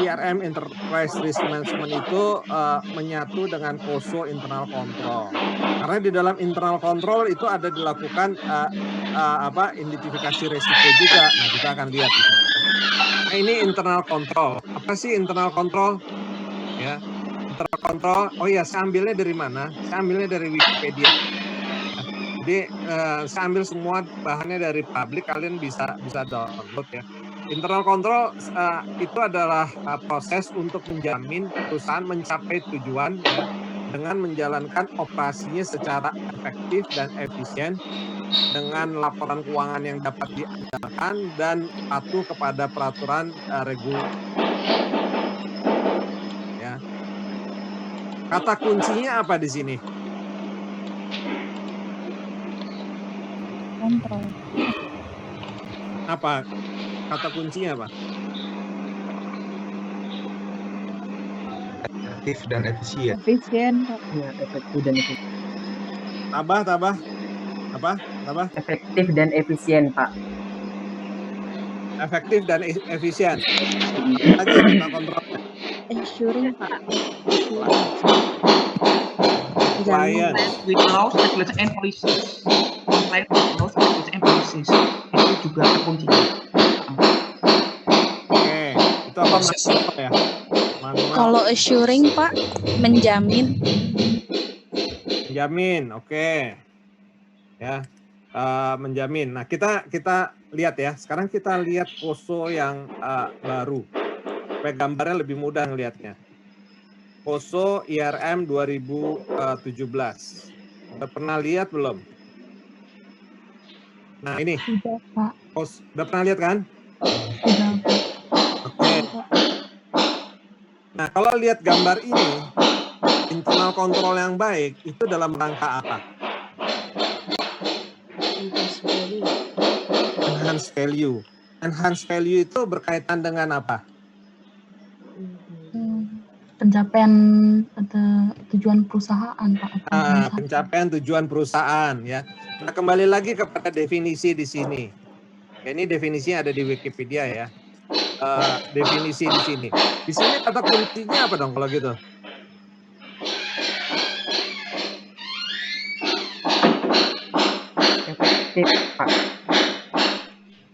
IRM Enterprise Risk Management itu menyatu dengan POSO Internal Control. Karena di dalam internal control itu ada dilakukan identifikasi resiko juga. Nah, kita akan lihat di sini. Nah, ini internal control. Apa sih internal control? Ya, internal control. Oh ya, saya ambilnya dari mana? Saya ambilnya dari Wikipedia. Ya. Jadi saya ambil semua bahannya dari publik, kalian bisa download ya. Internal control itu adalah proses untuk menjamin perusahaan mencapai tujuan ya, dengan menjalankan operasinya secara efektif dan efisien dengan laporan keuangan yang dapat diandalkan dan patuh kepada peraturan regulasi. Ya. Kata kuncinya apa di sini? Kontrol. Apa? Kata kuncinya apa? Efektif dan efisien. Efisien, Pak. Ya, efektif dan efisien. Tambah. Apa? Tambah? Efektif dan efisien, Pak. Efektif dan efisien. Lagi kita kontrol. Ensuring, Pak. Client. With laws, regulations, and policies. Compliant with laws, regulations, and policies. Itu juga kuncinya. Oke, itu apa manual ya? Manual. Kalau assuring, Pak, menjamin. Menjamin, oke. Ya, menjamin. Nah, kita lihat ya. Sekarang kita lihat POSO yang baru. Supaya gambarnya lebih mudah ngelihatnya. POSO IRM 2017. Udah pernah lihat belum? Nah, ini. Sudah, Pak. Udah pernah lihat kan? Sudah, Pak. Oke. Nah, kalau lihat gambar ini, internal control yang baik itu dalam rangka apa? Enhance value. Enhance value itu berkaitan dengan apa? Pencapaian tujuan perusahaan, Pak. Pencapaian tujuan perusahaan ya. Nah, kembali lagi kepada definisi di sini. Ya, ini definisinya ada di Wikipedia ya. Definisi di sini. Di sini kata kuncinya apa dong kalau gitu? Efektif, Pak.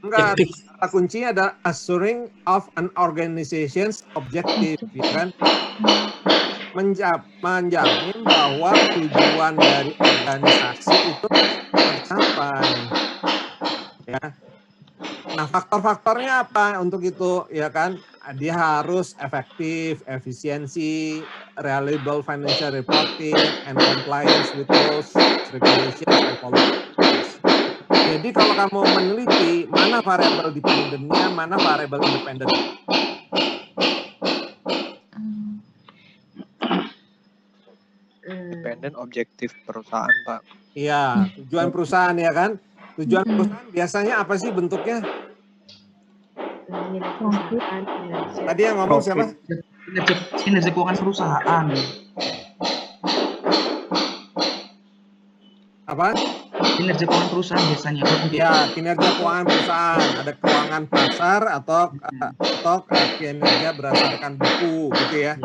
Enggak, kata kuncinya ada assuring of an organization's objective, ya kan? Menjamin bahwa tujuan dari organisasi itu tercapai. Ya. Nah, faktor-faktornya apa untuk itu, ya kan? Dia harus efektif, efisiensi, reliable financial reporting, and compliance with laws, regulations, and policies. Jadi kalau kamu meneliti mana variabel dependennya, mana variabel independennya. Dependen objektif perusahaan, Pak. Iya, tujuan perusahaan ya kan? Tujuan perusahaan biasanya apa sih bentuknya? Tadi yang ngomong siapa? Kinerja keuangan perusahaan. Apa? Kinerja keuangan perusahaan biasanya. Ya, kinerja keuangan perusahaan. Ada keuangan pasar atau kinerja berdasarkan buku, gitu ya.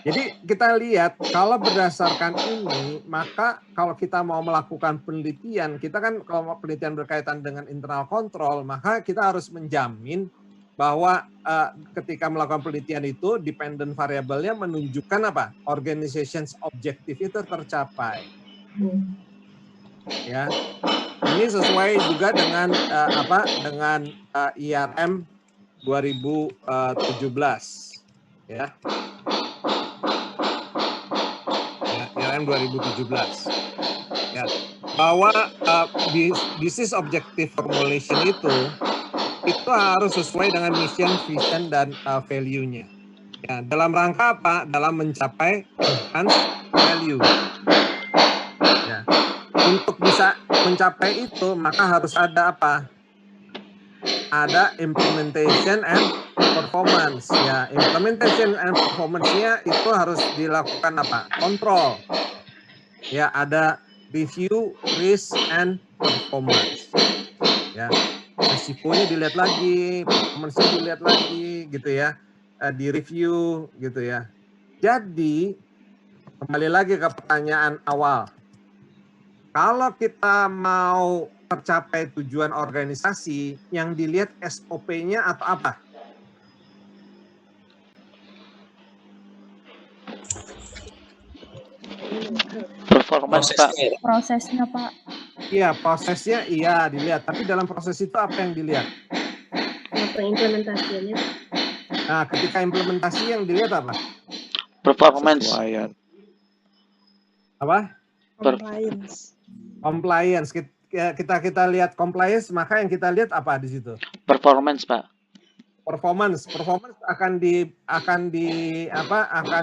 Jadi kita lihat kalau berdasarkan ini, maka kalau kita mau melakukan penelitian, kita kan kalau penelitian berkaitan dengan internal control, maka kita harus menjamin bahwa ketika melakukan penelitian itu, dependent variabelnya menunjukkan apa? Organization's objective itu tercapai. Ya, ini sesuai juga dengan dengan IRM 2017, ya. IRM 2017, ya, bahwa business objective formulation itu harus sesuai dengan mission, vision, dan value-nya. Ya, dalam rangka apa? Dalam mencapai enhanced value. Ya. Untuk bisa mencapai itu, maka harus ada apa? Ada implementation and performance. Ya, implementation and performance-nya itu harus dilakukan apa? Kontrol. Ya, ada review, risk, and performance. Ya, risikonya dilihat lagi, performance-nya dilihat lagi, gitu ya. direview gitu ya. Jadi kembali lagi ke pertanyaan awal. Kalau kita mau tercapai tujuan organisasi, yang dilihat SOP-nya atau apa? Performance, Pak. Prosesnya, Pak. Iya, prosesnya iya dilihat. Tapi dalam proses itu apa yang dilihat? Implementasinya. Nah, ketika implementasi yang dilihat apa? Performance. Sesuaian. Apa? Compliance. Compliance. Kita lihat compliance, maka yang kita lihat apa di situ? Performance, Pak. Performance akan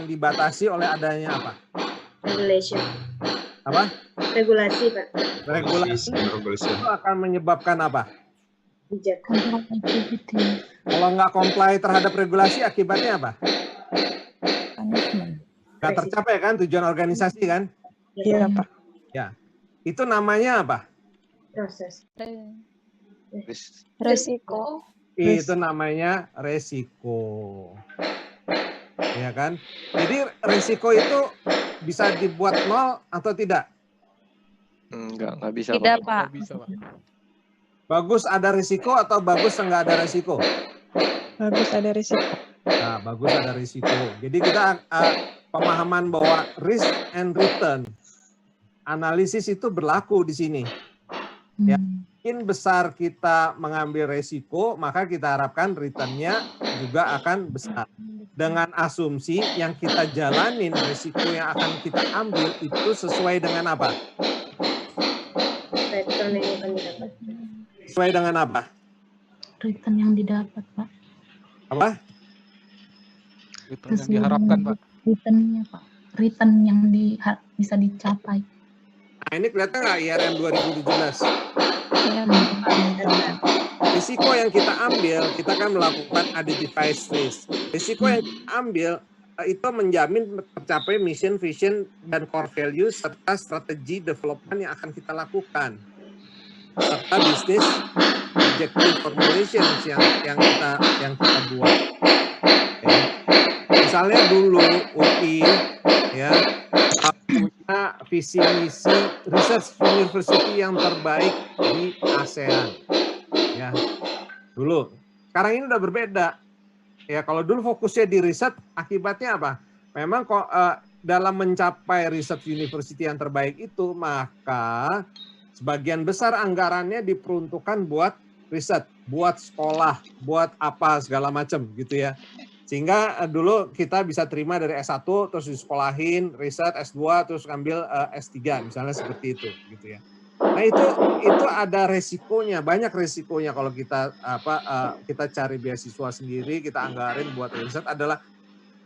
dibatasi oleh adanya apa? Regulation. Apa? Regulasi, Pak. Regulasi itu akan menyebabkan apa? Bijak. Control activity. Kalau nggak comply terhadap regulasi, akibatnya apa? Punishment. Nggak tercapai kan tujuan organisasi kan? Iya, Pak. Ya, itu namanya apa? Proses. Resiko. Itu namanya resiko. Ya kan? Jadi resiko itu bisa dibuat nol atau tidak? Nggak bisa. Tidak, Pak. Pak. Nggak bisa, Pak. Bagus ada risiko atau bagus nggak ada risiko? Bagus ada risiko. Nah, bagus ada risiko. Jadi kita pemahaman bahwa risk and return analisis itu berlaku di sini. Ya, makin besar kita mengambil resiko, maka kita harapkan return-nya juga akan besar. Dengan asumsi yang kita jalanin, resiko yang akan kita ambil itu sesuai dengan apa? Return yang akan didapat. Sesuai dengan apa? Return yang didapat, Pak. Apa? Itu yang diharapkan, Pak. Return-nya, Pak. Return yang bisa dicapai. Nah, ini kelihatan nggak IRM 2017? Ya, Risiko yang kita ambil, kita kan melakukan identify risk. Risiko yang kita ambil itu menjamin tercapai mission, vision, dan core values serta strategi development yang akan kita lakukan. Serta bisnis objective formulations yang kita buat. Ya. Misalnya dulu UI ya punya visi misi research university yang terbaik di ASEAN. Ya. Dulu. Sekarang ini udah berbeda. Ya, kalau dulu fokusnya di riset, akibatnya apa? Memang kok dalam mencapai research university yang terbaik itu, maka sebagian besar anggarannya diperuntukkan buat riset, buat sekolah, buat apa segala macam gitu ya. Sehingga dulu kita bisa terima dari S1 terus disekolahin, riset S2 terus ngambil S3 misalnya seperti itu gitu ya. Nah, itu ada resikonya, banyak resikonya kalau kita kita cari beasiswa sendiri, kita anggarin buat riset adalah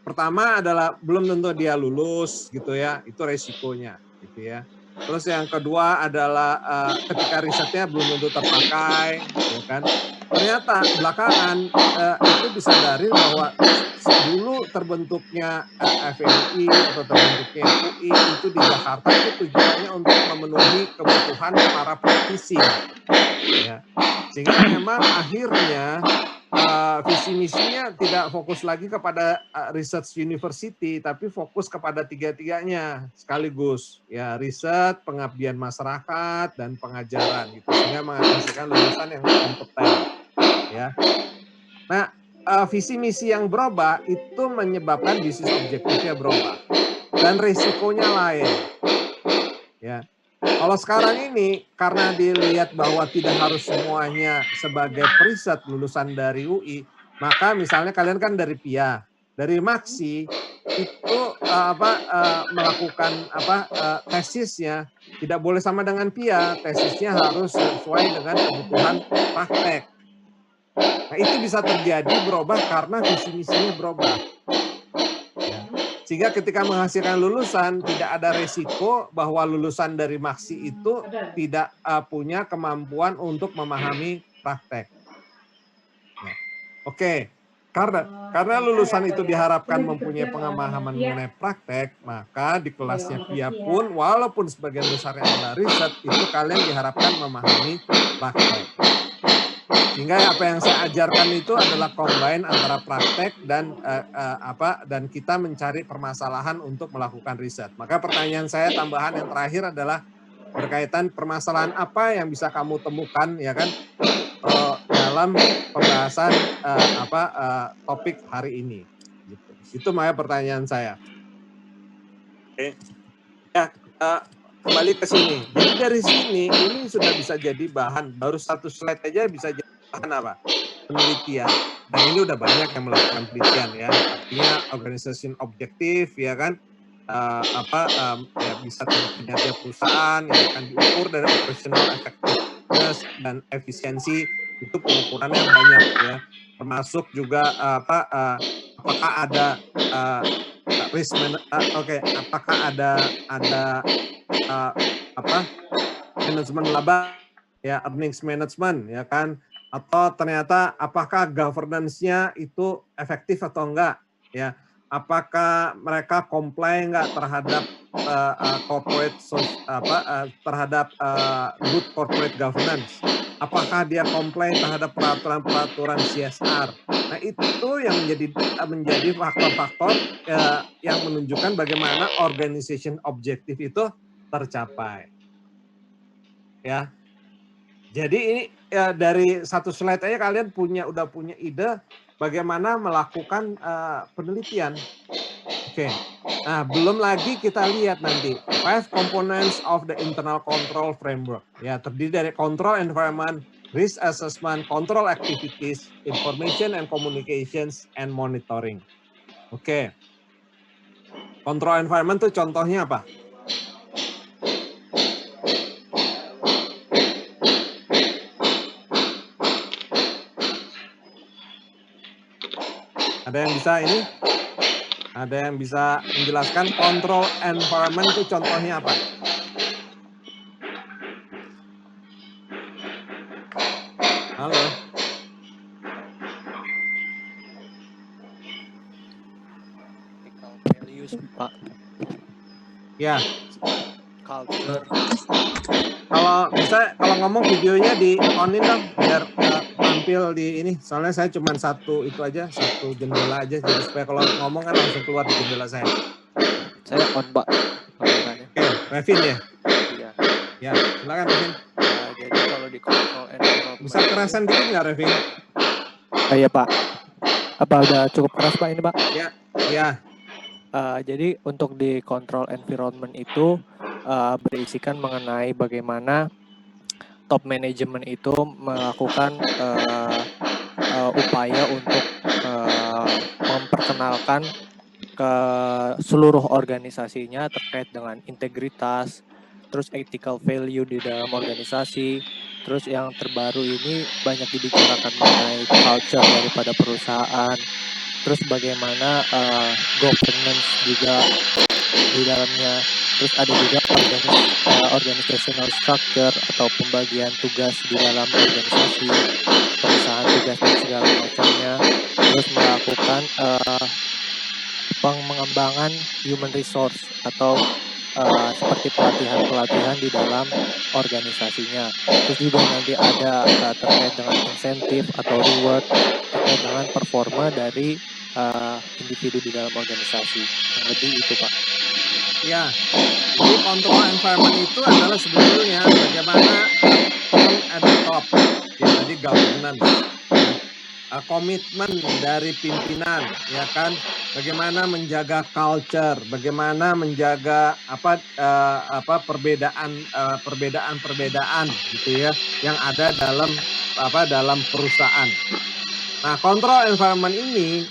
pertama adalah belum tentu dia lulus gitu ya, itu resikonya gitu ya. Terus yang kedua adalah ketika risetnya belum tentu terpakai, ya kan. Ternyata belakangan itu disadari bahwa dulu terbentuknya FMI atau terbentuknya UI itu di Jakarta itu tujuannya untuk memenuhi kebutuhan para praktisi, ya. Sehingga memang akhirnya visi misinya tidak fokus lagi kepada research university, tapi fokus kepada tiga-tiganya sekaligus, ya, riset, pengabdian masyarakat, dan pengajaran gitu, sehingga menghasilkan lulusan yang kompeten, ya. Nah, visi misi yang berubah itu menyebabkan bisnis objektifnya berubah dan risikonya lain, ya. Kalau sekarang ini karena dilihat bahwa tidak harus semuanya sebagai periset lulusan dari UI, maka misalnya kalian kan dari PIA, dari Maksi itu melakukan tesisnya tidak boleh sama dengan PIA, tesisnya harus sesuai dengan kebutuhan praktek. Nah, itu bisa terjadi berubah karena visi misinya berubah. Ya. Sehingga ketika menghasilkan lulusan tidak ada resiko bahwa lulusan dari Maksi itu tidak punya kemampuan untuk memahami praktek. Ya. Oke, karena lulusan itu diharapkan mempunyai pemahaman mengenai praktek, maka di kelasnya PIA pun walaupun sebagian besarnya adalah riset, itu kalian diharapkan memahami praktek. Sehingga apa yang saya ajarkan itu adalah combine antara praktek dan dan kita mencari permasalahan untuk melakukan riset. Maka pertanyaan saya tambahan yang terakhir adalah berkaitan permasalahan apa yang bisa kamu temukan ya kan dalam pembahasan topik hari ini. Gitu. Itu makanya pertanyaan saya. Oke. Ya, kembali ke sini. Jadi dari sini ini sudah bisa jadi bahan, baru satu slide aja bisa jadi bahan apa? Penelitian. Dan ini udah banyak yang melakukan penelitian ya. Artinya organization objektif ya kan. Ya bisa kinerja perusahaan yang akan diukur dari operational effectiveness dan efisiensi, itu pengukurannya banyak ya. Termasuk juga apakah ada risk apakah ada manajemen laba ya, earnings management ya kan, atau ternyata apakah governance-nya itu efektif atau enggak ya, apakah mereka comply enggak terhadap terhadap good corporate governance, apakah dia comply terhadap peraturan CSR. Nah, itu yang menjadi faktor-faktor yang menunjukkan bagaimana organization objektif itu tercapai. Ya. Jadi ini ya, dari satu slide aja kalian udah punya ide bagaimana melakukan penelitian. Oke. Nah, belum lagi kita lihat nanti 5 components of the internal control framework. Ya, terdiri dari control environment, risk assessment, control activities, information and communications, and monitoring. Oke. Control environment itu contohnya apa? Ada yang bisa ini? Ada yang bisa menjelaskan control environment itu contohnya apa? Halo. Values, Pak. Ya. Culture. Kalau ngomong videonya di onin dong biar tampil di ini. Soalnya saya cuma satu jendela aja, jadi supaya kalau ngomong kan langsung keluar di jendela saya. Saya on, Pak. Oke, Revin ya? Iya. Ya, silakan Revin. Jadi kalau di control environment bisa kerasan dikit nggak Revin? Iya, Pak. Apa udah cukup keras, Pak, ini, Pak? Ya. Jadi untuk di control environment itu berisikan mengenai bagaimana top management itu melakukan upaya untuk memperkenalkan ke seluruh organisasinya terkait dengan integritas, terus ethical value di dalam organisasi, terus yang terbaru ini banyak dibicarakan mengenai culture daripada perusahaan, terus bagaimana governance juga di dalamnya, terus ada juga organizational structure atau pembagian tugas di dalam organisasi, perusahaan tugas dan segala macamnya, terus melakukan pengembangan human resource atau seperti pelatihan di dalam organisasinya. Terus juga nanti ada terkait dengan insentif atau reward terkait dengan performa dari individu di dalam organisasi. Yang lebih itu, Pak. Ya, jadi control environment itu adalah sebetulnya bagaimana tone at the top, ya tadi governance, komitmen dari pimpinan, ya kan, bagaimana menjaga culture, bagaimana menjaga perbedaan gitu ya yang ada dalam perusahaan. Nah, control environment ini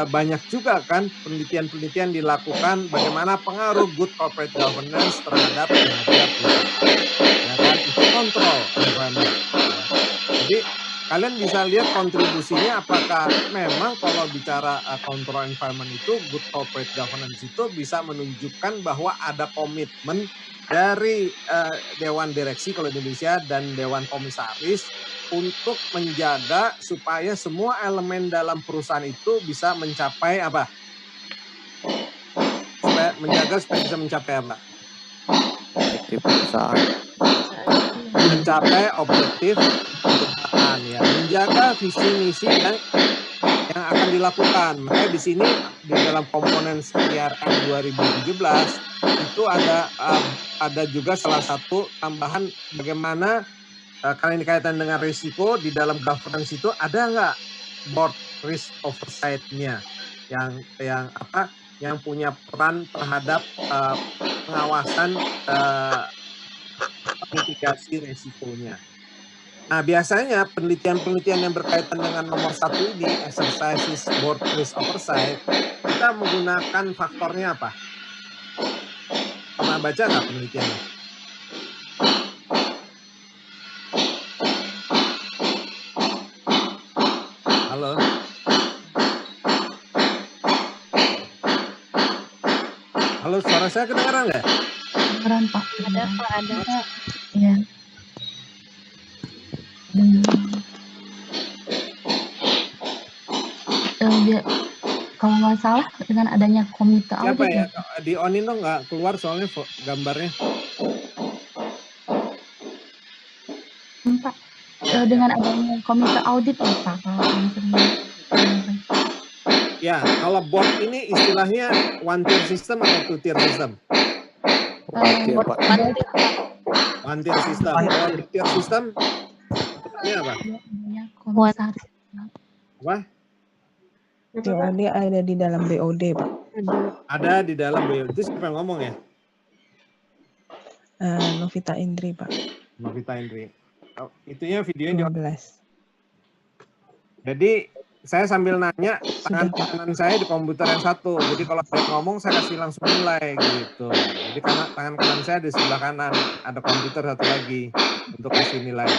banyak juga kan penelitian dilakukan bagaimana pengaruh good corporate governance terhadap kinerja perusahaan. Ya kan, itu control environment. Jadi kalian bisa lihat kontribusinya, apakah memang kalau bicara control environment itu good corporate governance itu bisa menunjukkan bahwa ada komitmen dari Dewan Direksi kalau di Indonesia dan Dewan Komisaris untuk menjaga supaya semua elemen dalam perusahaan itu bisa mencapai apa? Supaya bisa mencapai apa? Objektif perusahaan. Mencapai objektif perusahaan. depan ya, menjaga visi misi yang akan dilakukan. Makanya di sini di dalam komponen CRM 2017 itu ada juga salah satu tambahan bagaimana karena ini kaitan dengan risiko di dalam governance itu ada nggak board risk oversight-nya yang punya peran terhadap pengawasan mitigasi risikonya. Nah, biasanya penelitian-penelitian yang berkaitan dengan nomor 1 ini, exercises board risk oversight, kita menggunakan faktornya apa? Pernah baca nggak penelitiannya? Halo? Halo, suara saya kedengaran nggak? Kedengeran Pak. Ada Pak, ada. Iya. Kalau nggak salah dengan adanya komite Siapa audit ya? Di onin dong, nggak keluar soalnya gambarnya. Pak. Dengan adanya komite audit ya Pak. Kalau yang sering Ya, kalau board ini istilahnya one tier system atau two tier system? Iya, Pak. One tier system. Kalau two tier system, ini apa? adanya komisaris. Apa? DOD ada di dalam BOD, Pak. Ada di dalam BO. Itu siapa yang ngomong ya? Novita Indri, Pak. Novita Indri. Oh, itunya videonya 12. Jadi saya sambil nanya, tangan kanan saya di komputer yang satu. Jadi kalau saya ngomong saya kasih langsung nilai gitu. Jadi karena tangan kanan saya di sebelah kanan ada komputer satu lagi untuk kasih nilai.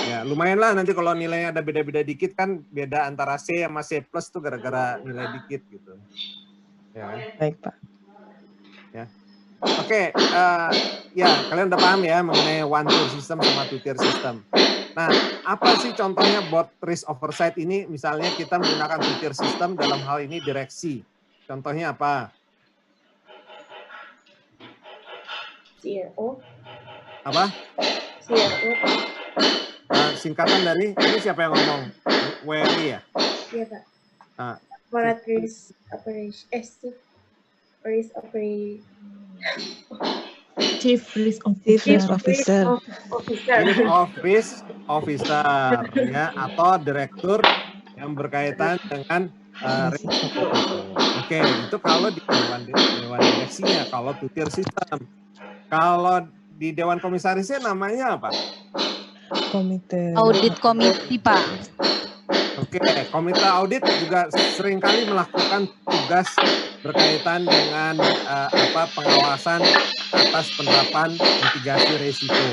Ya lumayan lah nanti kalau nilainya ada beda-beda dikit kan beda antara C sama C plus tuh gara-gara nilai dikit gitu. Ya kan? Baik, Pak. Ya. Oke, ya kalian udah paham ya mengenai one tier system sama two tier system. Nah, apa sih contohnya board risk oversight ini? Misalnya kita menggunakan two tier system dalam hal ini direksi. Contohnya apa? CRO. Apa? CRO. Singkatan dari ini siapa yang ngomong? WRI ya? Iya, Pak. Ah. Corporate Risk Operation. Risk Operation. Chief Risk Chief Risk Officer. Officer. Chief of Risk Officer ya atau direktur yang berkaitan dengan risiko. Oke, itu kalau di dewan direksinya, kalau two tier system. Kalau di dewan komisarisnya namanya apa? Komite. Audit komite, Pak. Oke, komite audit juga seringkali melakukan tugas berkaitan dengan pengawasan atas penerapan mitigasi risiko.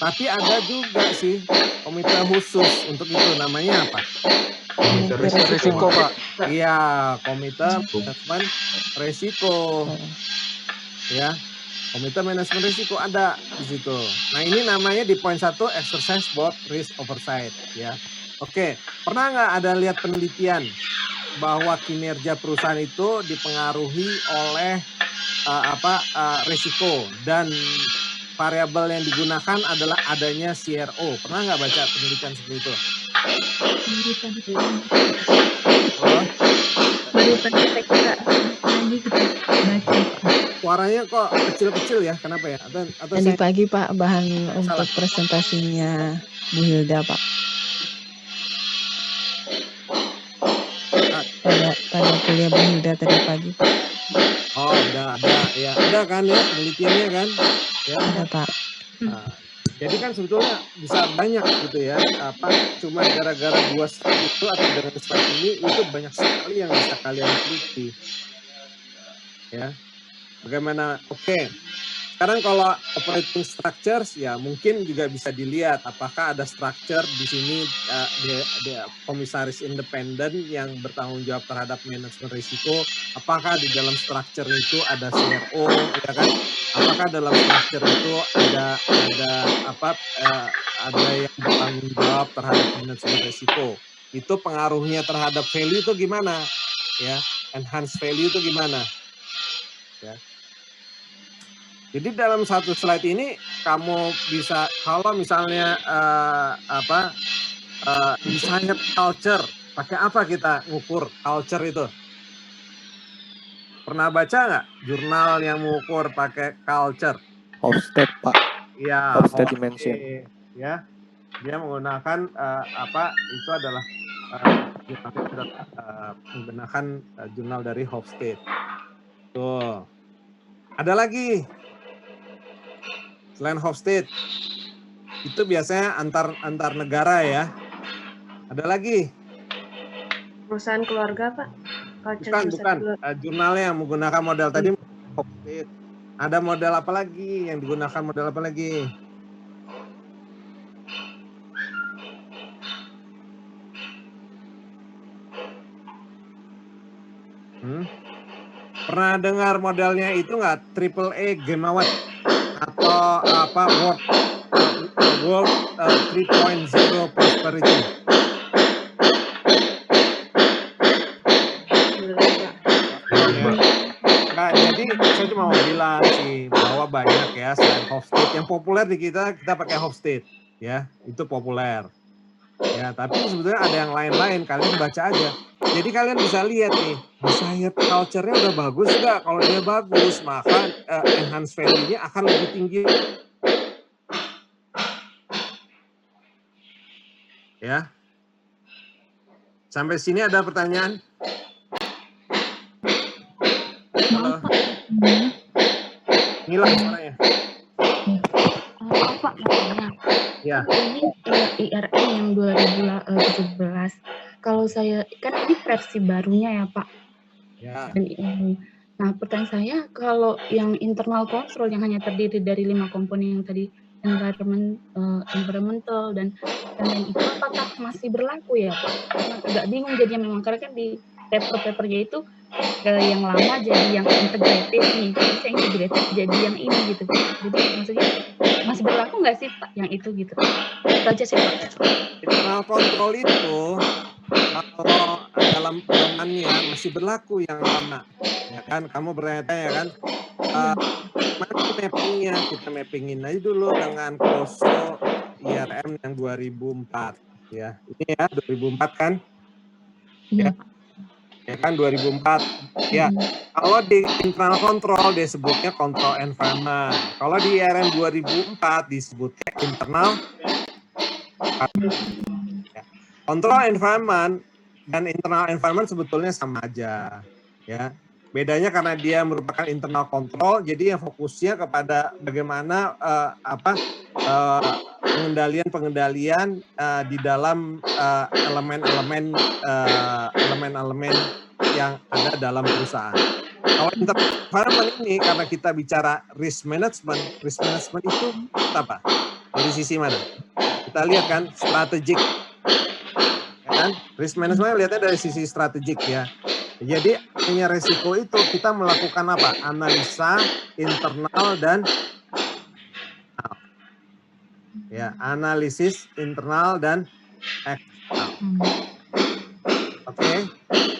Tapi ada juga sih komite khusus untuk itu, namanya apa? Komite risiko, Pak. Iya, komite manajemen risiko. Ya, komite manajemen risiko ada di situ. Nah ini namanya di poin 1 exercise board risk oversight ya. Oke, pernah nggak ada lihat penelitian bahwa kinerja perusahaan itu dipengaruhi oleh risiko dan variabel yang digunakan adalah adanya CRO. Pernah nggak baca penelitian seperti itu? Baru tadi saya kira lagi kita baca. Suaranya kok kecil-kecil ya? Kenapa ya? Atau Tadi saya pagi, Pak, bahan untuk salah? presentasinya Bu Hilda, Pak. Pada kuliah Bu Hilda tadi pagi, Pak. Oh, udah ada ya. Ada kan ya penelitiannya kan? Ya. Ada, Pak. Nah, jadi kan sebetulnya bisa banyak gitu ya. Cuma gara-gara 2 slide itu atau dengan slide ini itu banyak sekali yang bisa kalian teliti. Ya. Bagaimana? Oke. Sekarang kalau operating structures ya mungkin juga bisa dilihat apakah ada structure di sini komisaris independen yang bertanggung jawab terhadap manajemen risiko. Apakah di dalam structure itu ada CRO ya kan? Apakah dalam structure itu ada yang bertanggung jawab terhadap manajemen risiko? Itu pengaruhnya terhadap value itu gimana? Ya, enhance value itu gimana? Ya. Jadi dalam satu slide ini kamu bisa kalau misalnya desired culture. Pakai apa kita ngukur culture itu? Pernah baca nggak jurnal yang mengukur pakai culture? Hofstede, Pak. Ya, Hofstede dimension. Ya, dia menggunakan itu adalah menggunakan jurnal dari Hofstede. Tuh, ada lagi selain Hofstede, itu biasanya antar negara ya. Ada lagi? Perusahaan keluarga, Pak. Bukan. Jurnalnya yang menggunakan model tadi Hofstede. Ada model apa lagi yang digunakan? Model apa lagi? Pernah dengar modelnya itu nggak? AAA Game Award atau apa World 3.0 Prosperity? Nah, jadi saya cuma mau bilang sih bahwa banyak ya selain Hofstede yang populer di kita pakai Hofstede ya, itu populer ya, tapi sebetulnya ada yang lain-lain, kalian baca aja. Jadi kalian bisa lihat nih, desired culture-nya udah bagus nggak? Kalau dia bagus, maka enhanced value-nya akan lebih tinggi ya. Sampai sini ada pertanyaan? Halo. Ngilang suaranya. Maaf Pak, makanya. Ya. Ini IRM yang 2017. Kalau saya, kan ini versi barunya ya Pak. Ya. Nah, pertanyaan saya, kalau yang internal control yang hanya terdiri dari 5 komponen yang tadi, environmental dan lain itu, apakah masih berlaku ya Pak? Karena agak bingung jadinya memang, karena kan di paper-papernya itu yang lama jadi yang integrated nih, terus yang integrated jadi yang ini gitu. Jadi maksudnya masih berlaku nggak sih Pak yang itu gitu? Itu aja sih Pak. Internal control itu kalau dalam pedomannya masih berlaku yang lama, ya kan? Kamu bertanya kan, mana mappingnya? Kita mappingin aja dulu dengan COSO IRM yang 2004 ya. Ini ya 2004 kan? Iya. Ya kan 2004 ya. Kalau di internal control dia sebutnya control environment. Kalau di IRM 2004 disebutnya internal ya. Control environment dan internal environment sebetulnya sama aja ya. Bedanya karena dia merupakan internal control, jadi yang fokusnya kepada bagaimana pengendalian di dalam elemen-elemen yang ada dalam perusahaan. Kalau internal environment ini karena kita bicara risk management itu apa? Dari sisi mana? Kita lihat kan strategik, ya kan? Risk management lihatnya dari sisi strategik ya. Jadi hanya resiko itu kita melakukan apa? Analisa internal dan ya, analisis internal dan eksternal. Oke.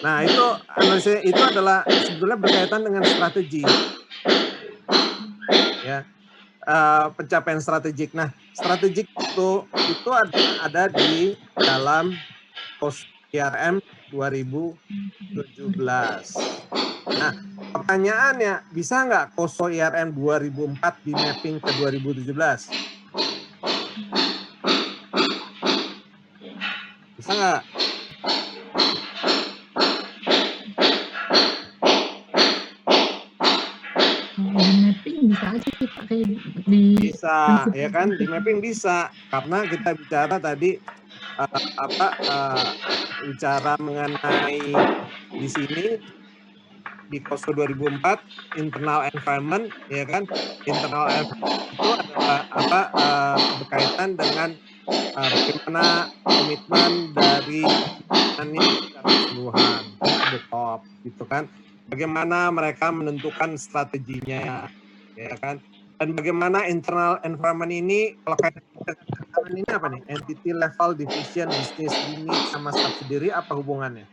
Nah, itu analisis itu adalah sebetulnya berkaitan dengan strategi. Ya. Pencapaian strategik. Nah, strategik itu ada di dalam IRM 2017. Nah, pertanyaannya, bisa nggak COSO IRM 2004 di mapping ke 2017? Bisa nggak? Di mapping bisa aja sih Pak, kayak di bisa ya kan, di mapping bisa, karena kita bicara tadi bicara mengenai di sini di COSO 2004 internal environment ya kan, internal environment itu adalah berkaitan dengan bagaimana komitmen dari secara keseluruhan the top gitu kan, bagaimana mereka menentukan strateginya ya kan, dan bagaimana internal environment ini kalau kayak ini apa nih, entity level division business unit sama subsidiary apa hubungannya?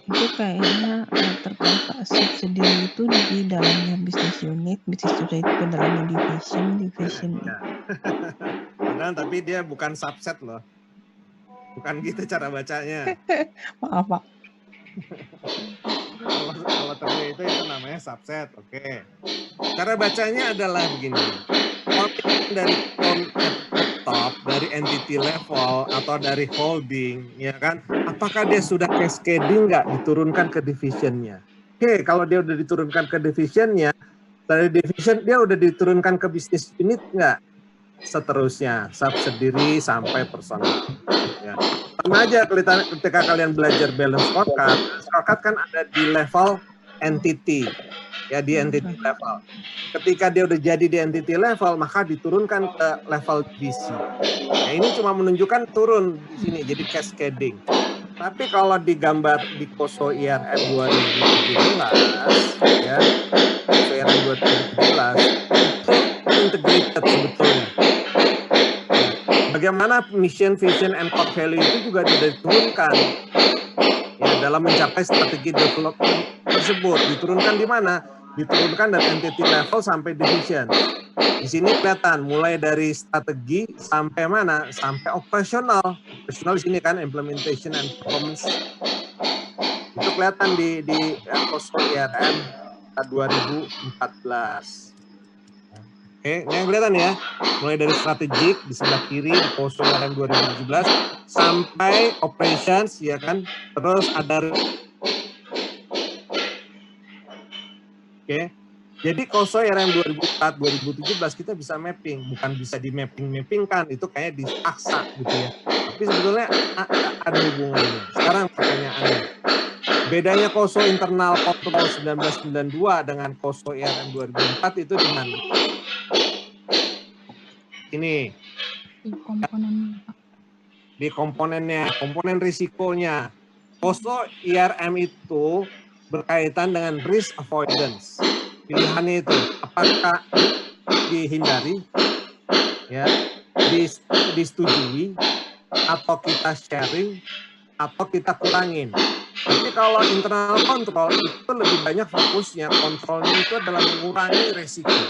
Itu kayaknya terkait Pak, subsidiary itu di dalamnya business unit itu ke dalamnya division. Ya. Padahal tapi dia bukan subset loh. Bukan gitu cara bacanya. Maaf Pak. Kalau term itu namanya subset. Oke. Cara bacanya adalah begini. Dari top, dari entity level atau dari holding, ya kan? Apakah dia sudah cascading nggak diturunkan ke divisionnya? Oke, kalau dia udah diturunkan ke divisionnya, dari division dia udah diturunkan ke business unit nggak? Seterusnya, subsidiary sampai personal. Ya. Sama aja ketika kalian belajar balance scorecard kan ada di level entity, ya di entity level. Ketika dia udah jadi di entity level, maka diturunkan ke level divisi. Nah, ini cuma menunjukkan turun di sini, jadi cascading. Tapi kalau digambar di KOSO IRM 2017, ya, KOSO IRM 2017, itu integrated sebetulnya. Bagaimana mission, vision, and core value itu juga sudah diturunkan ya, dalam mencapai strategi development tersebut. Diturunkan di mana? Diturunkan dari entity level sampai division. Di sini kelihatan mulai dari strategi sampai mana? Sampai operasional. Operasional di sini kan implementation and performance. Itu kelihatan di KOSO IRM 2014. Oke, ini yang kelihatan ya. Mulai dari strategik di sebelah kiri di KOSO IRM 2017 sampai operations ya kan. Terus ada Oke. Jadi KOSO IRM 2004-2017 kita bisa mapping, bukan bisa di mapping-mappingkan, itu kayak dipaksa gitu ya. Tapi sebetulnya ada hubungannya. Sekarang pertanyaannya, bedanya KOSO internal control 1992 dengan KOSO IRM 2004 itu di mana? Ini. Di komponen Pak. Di komponennya, komponen risikonya. KOSO IRM itu berkaitan dengan risk avoidance. Pilihannya itu apakah dihindari, ya, disetujui, atau kita sharing, atau kita kurangin. Tapi kalau internal control itu lebih banyak fokusnya, kontrolnya itu adalah mengurangi resiko.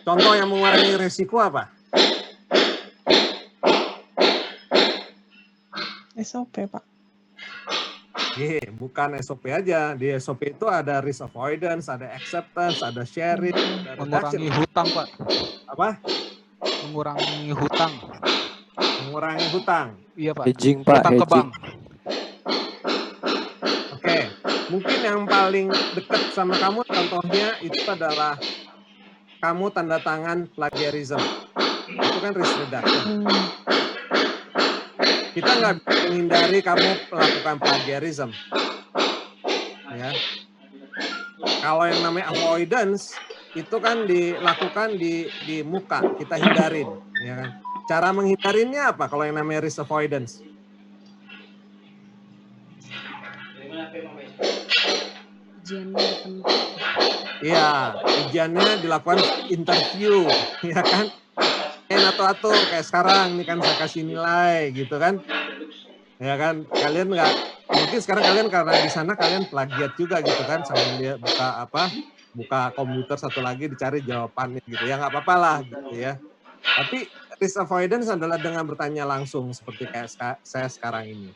Contoh yang mengurangi resiko apa? SOP Pak. Bukan SOP aja. Di SOP itu ada risk avoidance, ada acceptance, ada sharing, ada mengurangi hutang, Pak. Apa? Mengurangi hutang. Mengurangi hutang. Iya, Pak. Hedging, Pak. Hutang ke bank. Oke. Mungkin yang paling dekat sama kamu contohnya itu adalah kamu tanda tangan plagiarism. Itu kan risk reduction. Kita nggak bisa menghindari kamu melakukan plagiarism. Ya. Kalau yang namanya avoidance itu kan dilakukan di muka, kita hindarin, ya kan. Cara menghindarinya apa kalau yang namanya risk avoidance? Iya, ujiannya dilakukan interview, ya kan. Atau atur kayak sekarang ini kan saya kasih nilai gitu kan, ya kan. Kalian nggak mungkin sekarang kalian karena di sana kalian plagiat juga gitu kan, sambil dia buka komputer satu lagi dicari jawabannya gitu ya, nggak apa-apa lah gitu ya. Tapi risk avoidance adalah dengan bertanya langsung seperti kayak saya sekarang ini.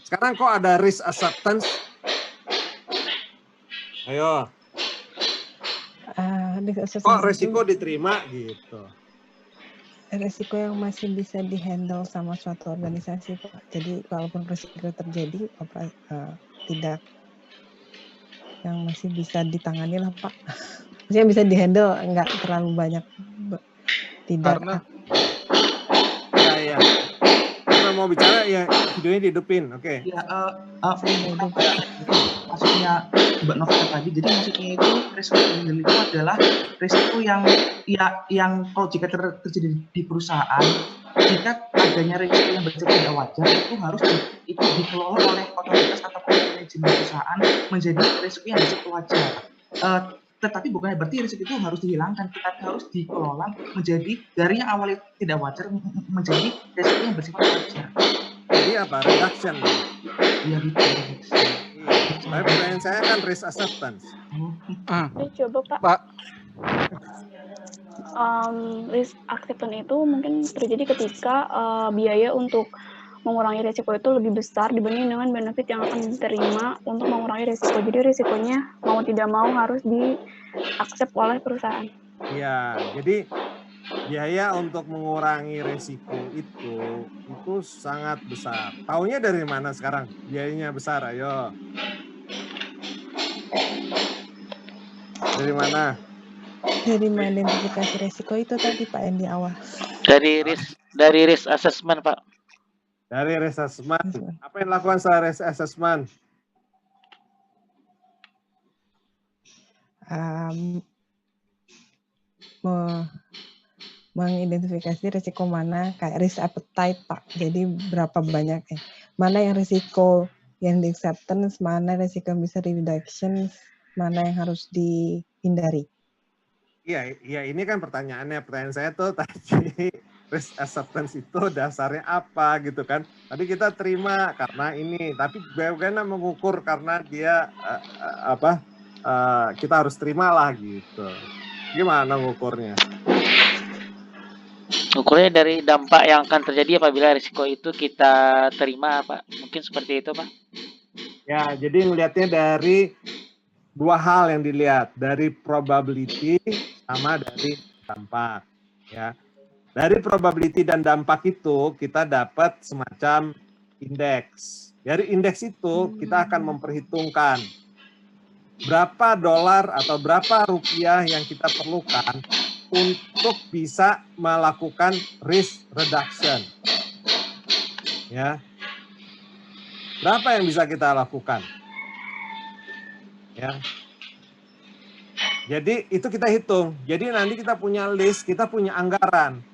Sekarang kok ada risk acceptance? Ayo. Kok resiko diterima gitu? Resiko yang masih bisa dihandle sama suatu organisasi Pak. Jadi kalaupun resiko terjadi tidak yang masih bisa ditangani lah Pak. Maksudnya bisa dihandle, nggak terlalu banyak. Tidak. Karena ya. Kita mau bicara ya videonya dihidupin, oke? Ya, maksudnya Mbak Novita tadi, jadi maksudnya itu risiko handle itu adalah risiko yang kalau jika terjadi di perusahaan, jika adanya risiko yang bersifat tidak wajar itu harus dikelola oleh otoritas atau manajemen perusahaan menjadi risiko yang bersifat wajar. Tetapi bukan berarti risiko itu harus dihilangkan, tetapi harus dikelola menjadi dari yang awalnya tidak wajar menjadi risiko yang bersifat wajar. Jadi apa? Reduction. Iya, gitu. Tapi pertanyaan saya kan risk acceptance. Coba Pak. Pak. Risk acceptance itu mungkin terjadi ketika biaya untuk mengurangi risiko itu lebih besar dibanding dengan benefit yang akan diterima untuk mengurangi risiko. Jadi risikonya mau tidak mau harus di-accept oleh perusahaan. Iya, jadi biaya untuk mengurangi risiko itu sangat besar. Taunya dari mana sekarang? Biayanya besar, ayo. Dari mana? Dari mengidentifikasi resiko itu tadi Pak yang di awal. Dari risk assessment, Pak. Dari risk assessment. Apa yang dilakukan setelah risk assessment? Mengidentifikasi risiko mana, kayak risk appetite Pak. Jadi berapa banyak mana yang risiko yang di acceptance, mana risiko yang bisa di reduction, mana yang harus dihindari. Iya, ini kan pertanyaannya. Pertanyaan saya tuh tadi risk acceptance itu dasarnya apa gitu kan? Tadi kita terima karena ini, tapi bagaimana mengukur karena dia kita harus terimalah gitu. Gimana mengukurnya? Ukurnya dari dampak yang akan terjadi apabila risiko itu kita terima, Pak. Mungkin seperti itu, Pak. Ya, jadi melihatnya dari dua hal yang dilihat, dari probability sama dari dampak. Ya, dari probability dan dampak itu kita dapat semacam indeks. Dari indeks itu kita akan memperhitungkan berapa dolar atau berapa rupiah yang kita perlukan untuk bisa melakukan risk reduction. Ya. Berapa yang bisa kita lakukan? Ya. Jadi itu kita hitung. Jadi nanti kita punya list, kita punya anggaran.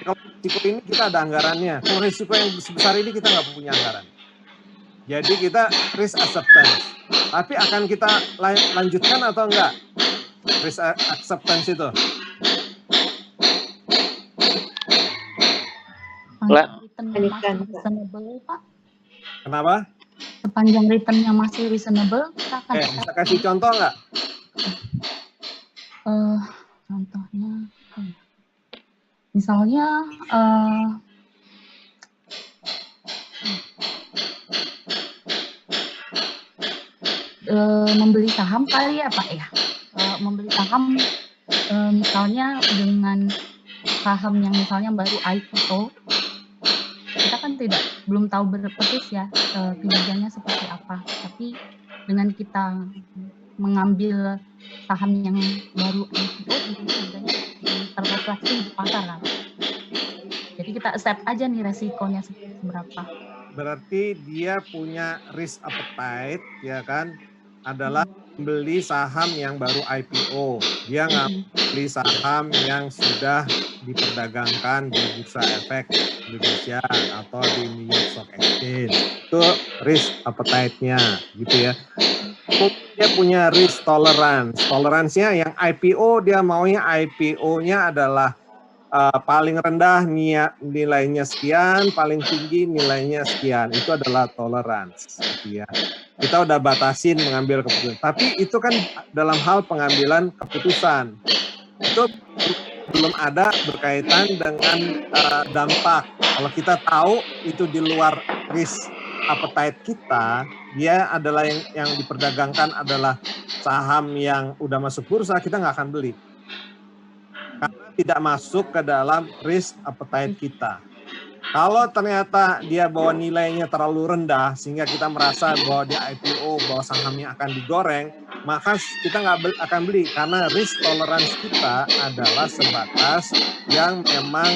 Kalau risiko ini kita ada anggarannya. Kalau risiko yang sebesar ini kita nggak punya anggaran. Jadi kita risk acceptance. Tapi akan kita lanjutkan atau enggak? Risk acceptance itu. Reasonable, Pak. Kenapa? Sepanjang returnnya masih reasonable, kita akan bisa kasih contoh nggak? Contohnya, misalnya membeli saham kali ya Pak ya. Membeli saham misalnya dengan saham yang misalnya baru IPO, kita kan belum tahu persis ya kinerjanya seperti apa. Tapi dengan kita mengambil saham yang baru IPO, itu harganya terrefleksi di pasar kan. Jadi kita accept aja nih resikonya seberapa. Berarti dia punya risk appetite, ya kan? Adalah beli saham yang baru IPO. Dia nggak beli saham yang sudah diperdagangkan di Bursa Efek Indonesia atau di New York Stock Exchange. Itu risk appetite-nya, gitu ya. Dia punya risk tolerance. Toleransinya yang IPO, dia maunya IPO-nya adalah paling rendah nilainya sekian, paling tinggi nilainya sekian. Itu adalah tolerance, gitu ya. Kita udah batasin mengambil keputusan. Tapi itu kan dalam hal pengambilan keputusan. Itu belum ada berkaitan dengan dampak. Kalau kita tahu itu di luar risk appetite kita, dia adalah yang diperdagangkan adalah saham yang udah masuk bursa, kita nggak akan beli. Karena tidak masuk ke dalam risk appetite kita. Kalau ternyata dia bawa nilainya terlalu rendah sehingga kita merasa bahwa dia IPO, bahwa sahamnya akan digoreng, maka kita nggak akan beli karena risk tolerance kita adalah sebatas yang memang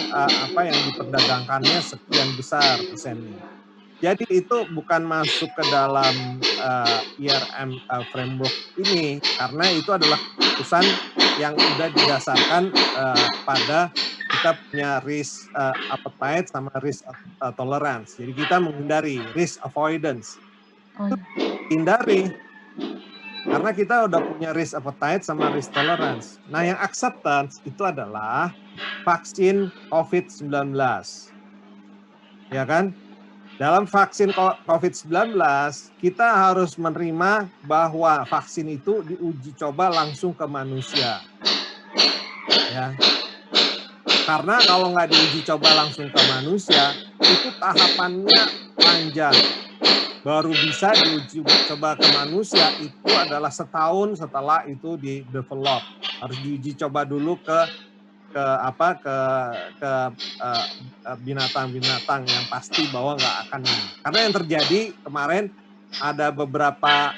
yang diperdagangkannya sekian besar persennya. Jadi itu bukan masuk ke dalam IRM framework ini karena itu adalah keputusan yang sudah didasarkan pada kita punya risk appetite sama risk tolerance. Jadi kita menghindari risk avoidance. Hindari karena kita udah punya risk appetite sama risk tolerance. Nah, yang acceptance itu adalah vaksin COVID-19. Ya kan? Dalam vaksin COVID-19, kita harus menerima bahwa vaksin itu diuji coba langsung ke manusia. Ya. Karena kalau nggak diuji coba langsung ke manusia, itu tahapannya panjang. Baru bisa diuji coba ke manusia itu adalah setahun setelah itu di-develop. Harus diuji coba dulu ke binatang-binatang yang pasti bahwa nggak akan ini. Karena yang terjadi kemarin ada beberapa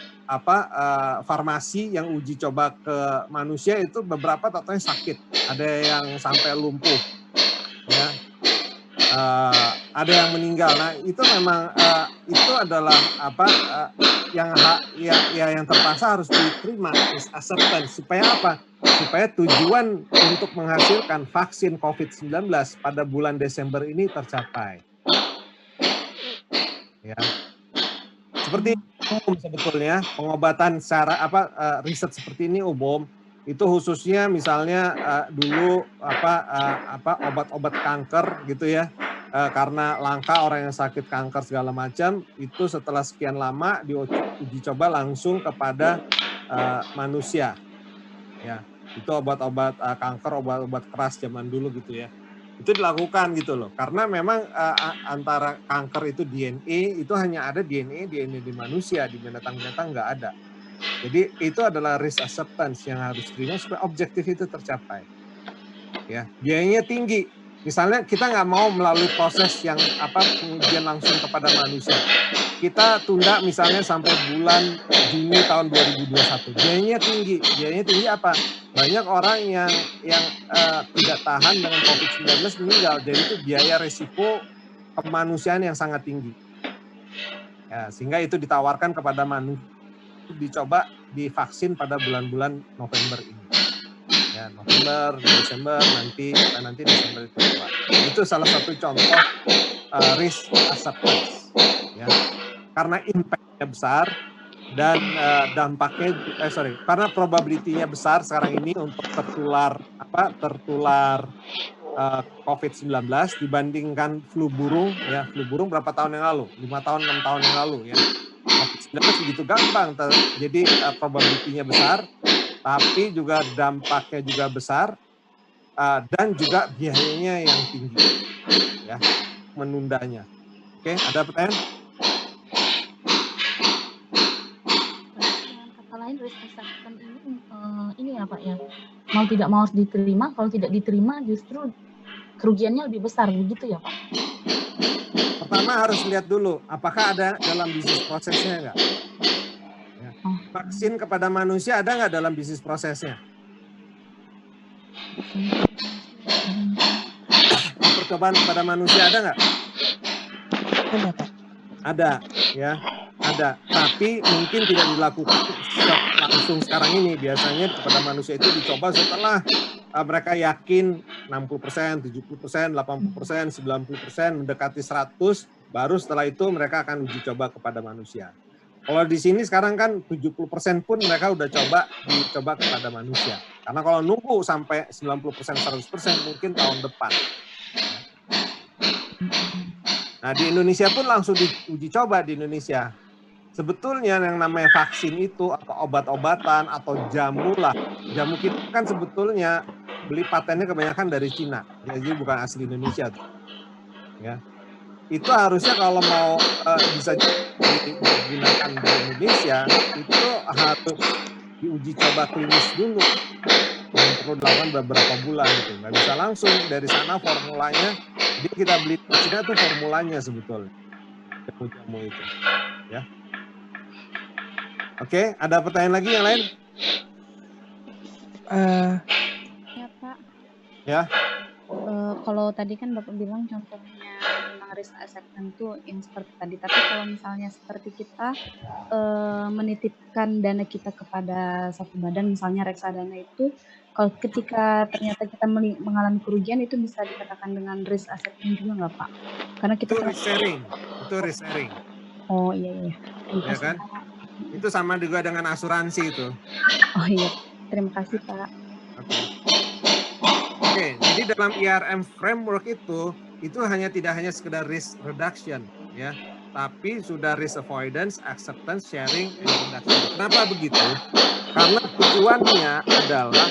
farmasi yang uji coba ke manusia itu beberapa totalnya sakit, ada yang sampai lumpuh, ya, ada yang meninggal. Nah itu memang itu adalah yang terpaksa harus diterima, acceptance, supaya apa? Supaya tujuan untuk menghasilkan vaksin COVID-19 pada bulan Desember ini tercapai. Ya. Seperti umum sebetulnya pengobatan secara riset seperti ini umum itu khususnya misalnya dulu obat-obat kanker gitu ya. Karena langka orang yang sakit kanker segala macam, itu setelah sekian lama diuji coba langsung kepada manusia. Ya, itu obat-obat kanker, obat-obat keras zaman dulu gitu ya. Itu dilakukan gitu loh. Karena memang antara kanker itu DNA, itu hanya ada DNA di manusia, di binatang-binatang nggak ada. Jadi itu adalah risk acceptance yang harus diterima supaya objektif itu tercapai. Ya, biayanya tinggi. Misalnya kita nggak mau melalui proses yang pengujian langsung kepada manusia. Kita tunda misalnya sampai bulan Juni tahun 2021. Biayanya tinggi. Biayanya tinggi apa? Banyak orang yang tidak tahan dengan COVID-19 meninggal. Jadi itu biaya resiko kemanusiaan yang sangat tinggi. Ya, sehingga itu ditawarkan kepada manusia dicoba divaksin pada bulan-bulan November ini. Ya, November, Desember, nanti Desember itu keluar. Itu salah satu contoh risk acceptance. Ya. Karena impact-nya besar dan karena probability-nya besar sekarang ini untuk tertular COVID-19 dibandingkan flu burung. Ya, flu burung berapa tahun yang lalu? 5 tahun, 6 tahun yang lalu ya. COVID-19 begitu gampang, jadi probability-nya besar, tapi juga dampaknya juga besar dan juga biayanya yang tinggi, ya, menundanya. Oke, ada pertanyaan? Kata lain risk assessment ini ya Pak ya, mau tidak mau harus diterima, kalau tidak diterima justru kerugiannya lebih besar, begitu ya Pak? Pertama harus lihat dulu apakah ada dalam bisnis prosesnya enggak. Ya. Vaksin kepada manusia ada nggak dalam bisnis prosesnya? Percobaan kepada manusia ada nggak? Ada Pak. Ada, ya, ada. Tapi mungkin tidak dilakukan langsung sekarang ini. Biasanya kepada manusia itu dicoba setelah mereka yakin 60%, 70%, 80%, 90%, mendekati 100, baru setelah itu mereka akan uji coba kepada manusia. Kalau di sini sekarang kan 70% pun mereka udah dicoba kepada manusia. Karena kalau nunggu sampai 90%, 100% mungkin tahun depan. Nah di Indonesia pun langsung diuji coba di Indonesia. Sebetulnya yang namanya vaksin itu atau obat-obatan atau jamu lah. Jamu kita kan sebetulnya beli patennya kebanyakan dari Cina. Jadi bukan asli Indonesia tuh. Ya. Itu harusnya kalau mau bisa digunakan di Indonesia itu harus diuji coba klinis dulu yang perlu dilakukan beberapa bulan gitu. Nggak bisa langsung dari sana formulanya. Jadi kita beli di Cina tuh formulanya sebetulnya jamu itu, ya. Oke, ada pertanyaan lagi yang lain? Ya Pak. Ya. Kalau tadi kan Bapak bilang contohnya tentang risk acceptance itu yang seperti tadi. Tapi kalau misalnya seperti kita menitipkan dana kita kepada satu badan, misalnya reksadana itu, kalau ketika ternyata kita mengalami kerugian itu bisa dikatakan dengan risk acceptance juga nggak Pak? Karena kita itu risk sharing. Oh iya. Ya kan? Itu sama juga dengan asuransi itu. Oh iya, terima kasih Pak. Oke, jadi dalam IRM framework itu hanya tidak hanya sekedar risk reduction, ya, tapi sudah risk avoidance, acceptance, sharing, and reduction. Kenapa begitu? Karena tujuannya adalah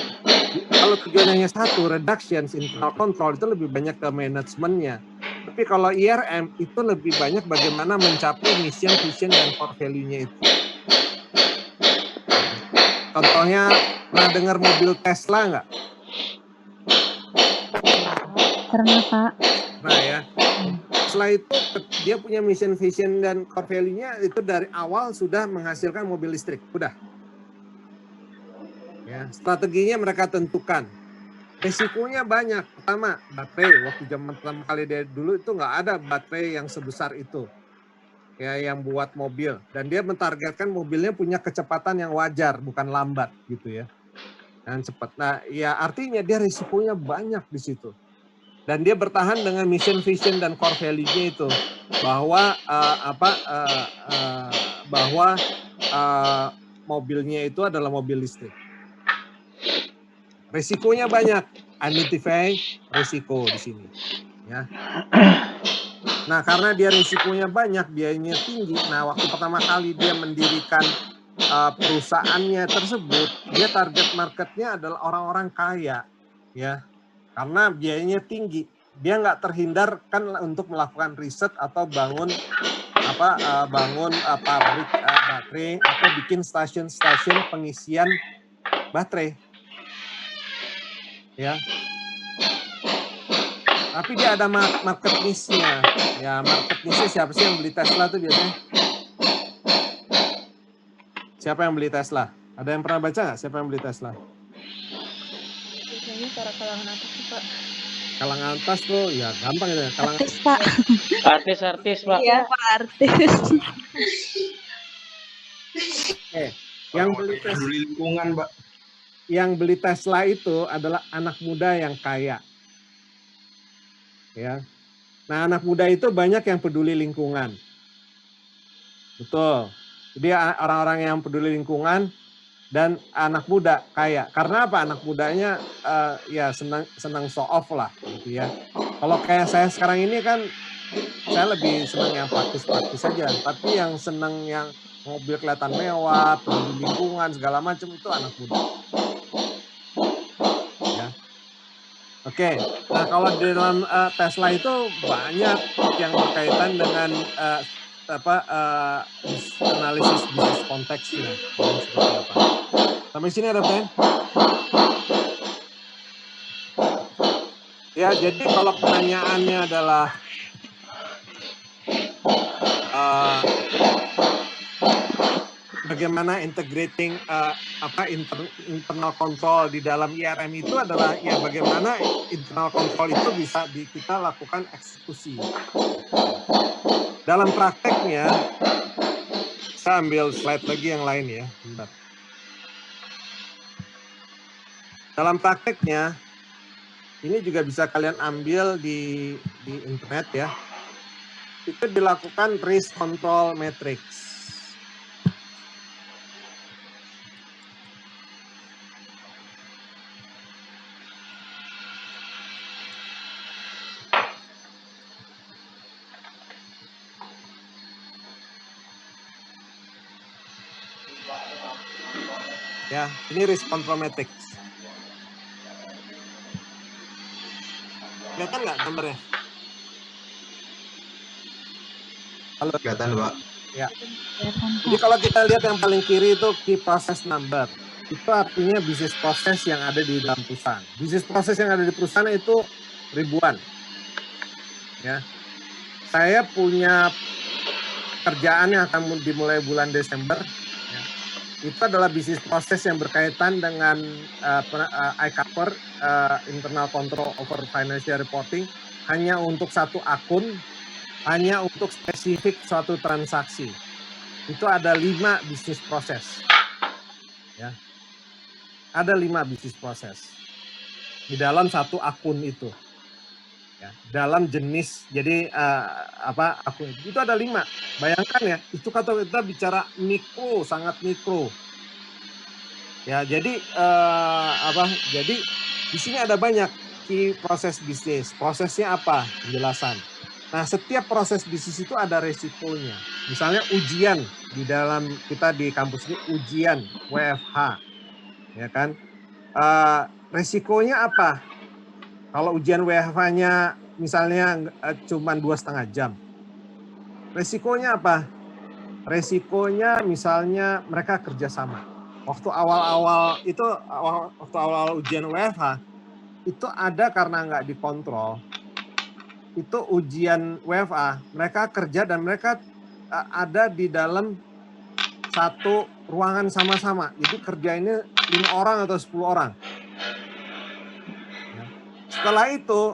kalau tujuannya hanya satu, reduction, internal control, itu lebih banyak ke manajemennya. Tapi kalau IRM itu lebih banyak bagaimana mencapai mission, vision, dan core value-nya itu. Contohnya, pernah dengar mobil Tesla nggak? Pernah, Pak. Nah ya, setelah itu dia punya mission, vision, dan core value-nya itu dari awal sudah menghasilkan mobil listrik. Udah. Ya, strateginya mereka tentukan. Risikonya banyak. Pertama, baterai. Waktu zaman pertama kali dia dulu itu nggak ada baterai yang sebesar itu. Ya, yang buat mobil. Dan dia mentargetkan mobilnya punya kecepatan yang wajar, bukan lambat gitu ya. Dan cepat. Nah, ya artinya dia risikonya banyak di situ. Dan dia bertahan dengan mission, vision, dan core value-nya itu. Bahwa mobilnya itu adalah mobil listrik. Risikonya banyak, identify risiko di sini, ya. Nah, karena dia risikonya banyak, biayanya tinggi. Nah, waktu pertama kali dia mendirikan perusahaannya tersebut, dia target marketnya adalah orang-orang kaya, ya. Karena biayanya tinggi, dia nggak terhindarkan untuk melakukan riset atau bangun pabrik baterai atau bikin stasiun-stasiun pengisian baterai. Ya, tapi dia ada market niche-nya. Ya, market niche siapa sih yang beli Tesla tuh biasanya? Siapa yang beli Tesla? Ada yang pernah baca nggak? Siapa yang beli Tesla? Biasanya para kalangan atas sih, Pak. Kalangan atas tuh, ya gampang ya. Artis, Pak. Artis, Pak. Iya, Pak, artis. Yang beli Tesla, peduli lingkungan, Mbak. Yang beli Tesla itu adalah anak muda yang kaya. Ya. Nah, anak muda itu banyak yang peduli lingkungan. Betul. Jadi orang-orang yang peduli lingkungan dan anak muda kaya. Karena apa? Anak mudanya ya senang show off lah gitu ya. Kalau kayak saya sekarang ini kan saya lebih senang yang praktis-praktis saja. Tapi yang senang yang mobil kelihatan mewah, peduli lingkungan segala macam itu anak muda. Ya. Oke. Nah, kalau di dalam Tesla itu banyak yang berkaitan dengan analisis bisnis konteksnya. Sampai sini ada pertanyaan? Ya, jadi kalau pertanyaannya adalah bagaimana integrating internal control di dalam IRM itu adalah ya bagaimana internal control itu bisa kita lakukan eksekusi. Dalam prakteknya, saya ambil slide lagi yang lain ya. Bentar. Dalam prakteknya, ini juga bisa kalian ambil di internet ya. Itu dilakukan risk control matrix. Ya, ini risk control matrix. Kelihatan nggak gambarnya? Halo. Kelihatan, Pak. Ya. Jadi kalau kita lihat yang paling kiri itu key process number. Itu artinya bisnis proses yang ada di dalam perusahaan. Bisnis proses yang ada di perusahaan itu ribuan. Ya. Saya punya kerjaan yang akan dimulai bulan Desember. Ya. Itu adalah bisnis proses yang berkaitan dengan I-cover, internal control over financial reporting, hanya untuk satu akun, hanya untuk spesifik suatu transaksi. Itu ada 5 bisnis proses. Ya. Ada 5 bisnis proses di dalam satu akun itu. Ya, dalam jenis, jadi akun itu ada 5. Bayangkan ya, itu kata kita bicara mikro, sangat mikro. Ya, jadi jadi di sini ada banyak key proses bisnis. Prosesnya apa? Penjelasan. Nah, setiap proses bisnis itu ada resikonya. Misalnya ujian di dalam kita di kampus ini ujian WFH, ya kan? Resikonya apa? Kalau ujian WFH-nya misalnya cuma 2,5 jam, resikonya apa? Resikonya misalnya mereka kerjasama. Waktu awal-awal ujian WFH itu ada karena nggak dikontrol. Itu ujian WFA, mereka kerja dan mereka ada di dalam satu ruangan sama-sama. Jadi kerja ini 5 orang atau 10 orang. Ya.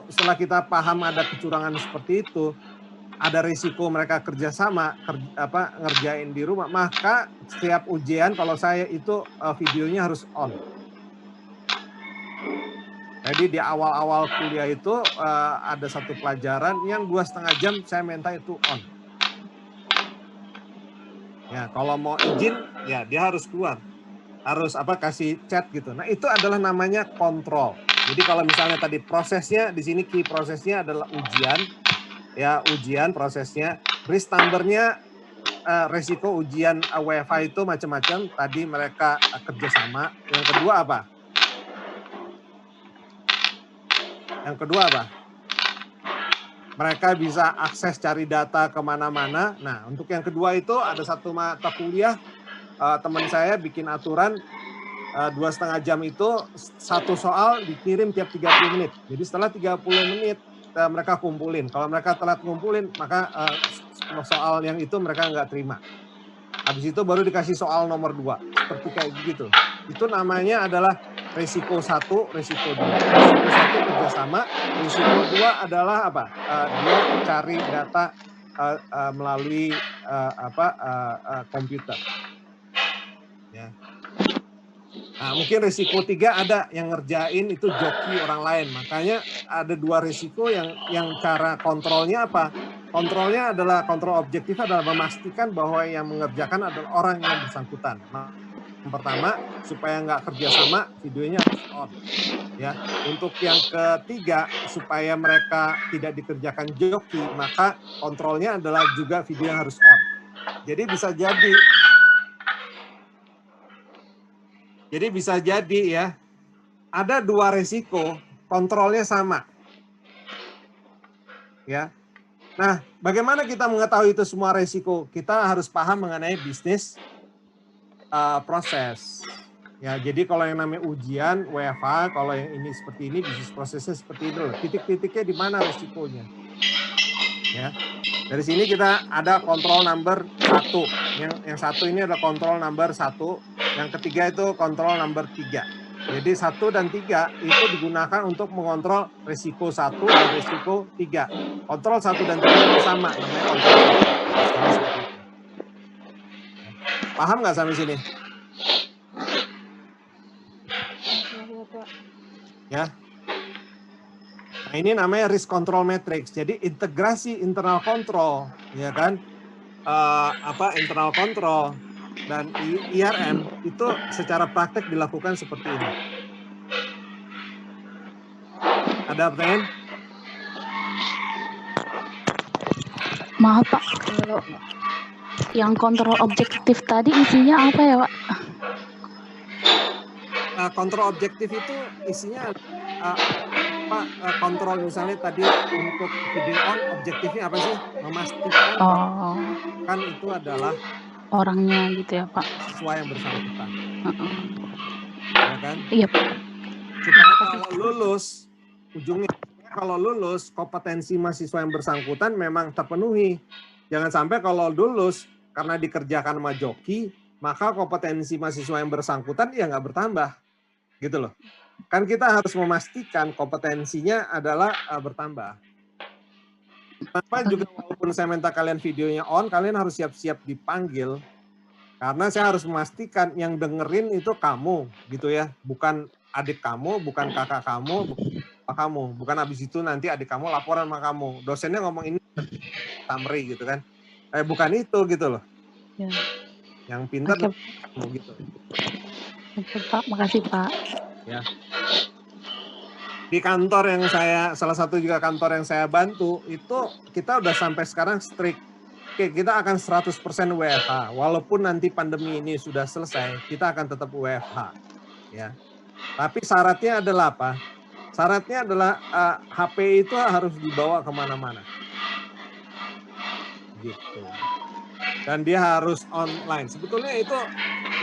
Setelah kita paham ada kecurangan seperti itu, ada risiko mereka kerjasama, ngerjain di rumah, maka setiap ujian kalau saya itu videonya harus on. Jadi di awal-awal kuliah itu ada satu pelajaran yang 2,5 jam saya minta itu on. Ya, kalau mau izin ya dia harus keluar. Harus kasih chat gitu. Nah, itu adalah namanya kontrol. Jadi kalau misalnya tadi prosesnya di sini key prosesnya adalah ujian. Ya, ujian prosesnya. Risk number-nya resiko ujian WFH itu macam-macam. Tadi mereka kerjasama. Yang kedua apa? Mereka bisa akses cari data kemana-mana. Nah, untuk yang kedua itu ada satu mata kuliah, teman saya bikin aturan 2,5 jam itu satu soal dikirim tiap 30 menit. Jadi setelah 30 menit mereka kumpulin. Kalau mereka telat ngumpulin, maka soal yang itu mereka nggak terima. Habis itu baru dikasih soal nomor 2. Seperti kayak gitu. Itu namanya adalah risiko 1, risiko 2. Risiko 1 kerjasama, risiko 2 adalah apa? Dia cari data melalui komputer. Ya. Nah, mungkin risiko 3 ada yang ngerjain itu joki orang lain. Makanya ada 2 risiko yang cara kontrolnya apa? Kontrolnya adalah kontrol objektif adalah memastikan bahwa yang mengerjakan adalah orang yang bersangkutan. Nah, yang pertama supaya nggak kerjasama videonya harus on. Ya, untuk yang ketiga supaya mereka tidak dikerjakan joki maka kontrolnya adalah juga video yang harus on. Jadi bisa jadi ya ada 2 resiko kontrolnya sama. Ya. Nah, bagaimana kita mengetahui itu semua resiko? Kita harus paham mengenai bisnis proses. Ya, jadi kalau yang namanya ujian, WFH, kalau yang ini seperti ini, bisnis prosesnya seperti itu. Titik-titiknya di mana resikonya? Ya. Dari sini kita ada kontrol number 1. Yang satu ini adalah kontrol number 1. Yang ketiga itu kontrol number 3. Jadi 1 dan 3 itu digunakan untuk mengontrol risiko 1 dan risiko 3. Kontrol 1 dan 3 itu sama, namanya kontrol 1. Paham nggak sampai sini? Ya. Nah, ini namanya risk control matrix. Jadi integrasi internal control, ya kan? Internal control dan IRM itu secara praktek dilakukan seperti ini. Ada pertanyaan? Maaf Pak, kalau yang kontrol objektif tadi isinya apa ya Pak? Kontrol objektif itu isinya kontrol misalnya tadi untuk video on objektifnya apa sih? Memastikan kan itu adalah orangnya gitu ya Pak. Sesuai yang bersangkutan. Ya kan? Iya Pak. Supaya kalau lulus ujungnya kalau lulus kompetensi mahasiswa yang bersangkutan memang terpenuhi. Jangan sampai kalau lulus karena dikerjakan sama joki, maka kompetensi mahasiswa yang bersangkutan ya nggak bertambah. Gitu loh. Kan kita harus memastikan kompetensinya adalah bertambah. Kenapa juga walaupun saya minta kalian videonya on, kalian harus siap-siap dipanggil. Karena saya harus memastikan yang dengerin itu kamu, gitu ya. Bukan adik kamu, bukan kakak kamu, bukan bapak kamu. Bukan habis itu nanti adik kamu laporan sama kamu. Dosennya ngomong ini summary gitu kan. Bukan itu gitu loh. Ya. Yang pintar kamu gitu. Oke Pak, makasih Pak. Ya. Di kantor yang salah satu juga kantor yang saya bantu, itu kita udah sampai sekarang strict. Oke, kita akan 100% WFH. Walaupun nanti pandemi ini sudah selesai, kita akan tetap WFH. Ya. Tapi syaratnya adalah apa? Syaratnya adalah HP itu harus dibawa kemana-mana. Gitu. Dan dia harus online. Sebetulnya itu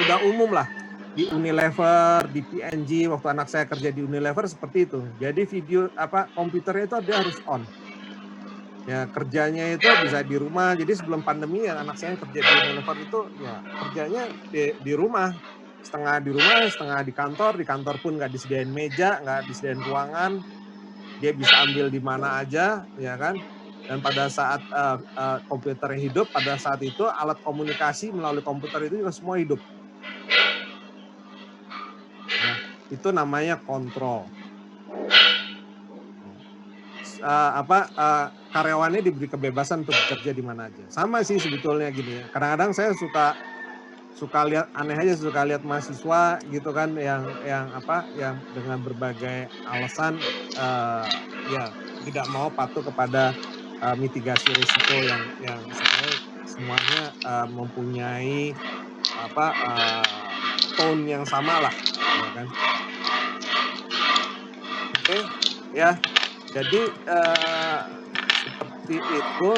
udah umum lah. Di Unilever, di P&G, waktu anak saya kerja di Unilever seperti itu. Jadi komputernya itu dia harus on. Ya, kerjanya itu bisa di rumah. Jadi sebelum pandemi ya anak saya yang kerja di Unilever itu ya kerjanya di rumah. Setengah di rumah, setengah di kantor. Di kantor pun nggak disediain meja, nggak disediain ruangan. Dia bisa ambil di mana aja, ya kan? Dan pada saat komputernya hidup, pada saat itu alat komunikasi melalui komputer itu juga semua hidup. Nah, itu namanya kontrol. Karyawannya diberi kebebasan untuk bekerja di mana aja. Sama sih sebetulnya gini ya. Kadang-kadang saya suka lihat aneh aja, suka lihat mahasiswa gitu kan yang dengan berbagai alasan ya tidak mau patuh kepada mitigasi risiko yang semuanya mempunyai tone yang sama lah, ya kan? Oke, ya. Jadi seperti itu.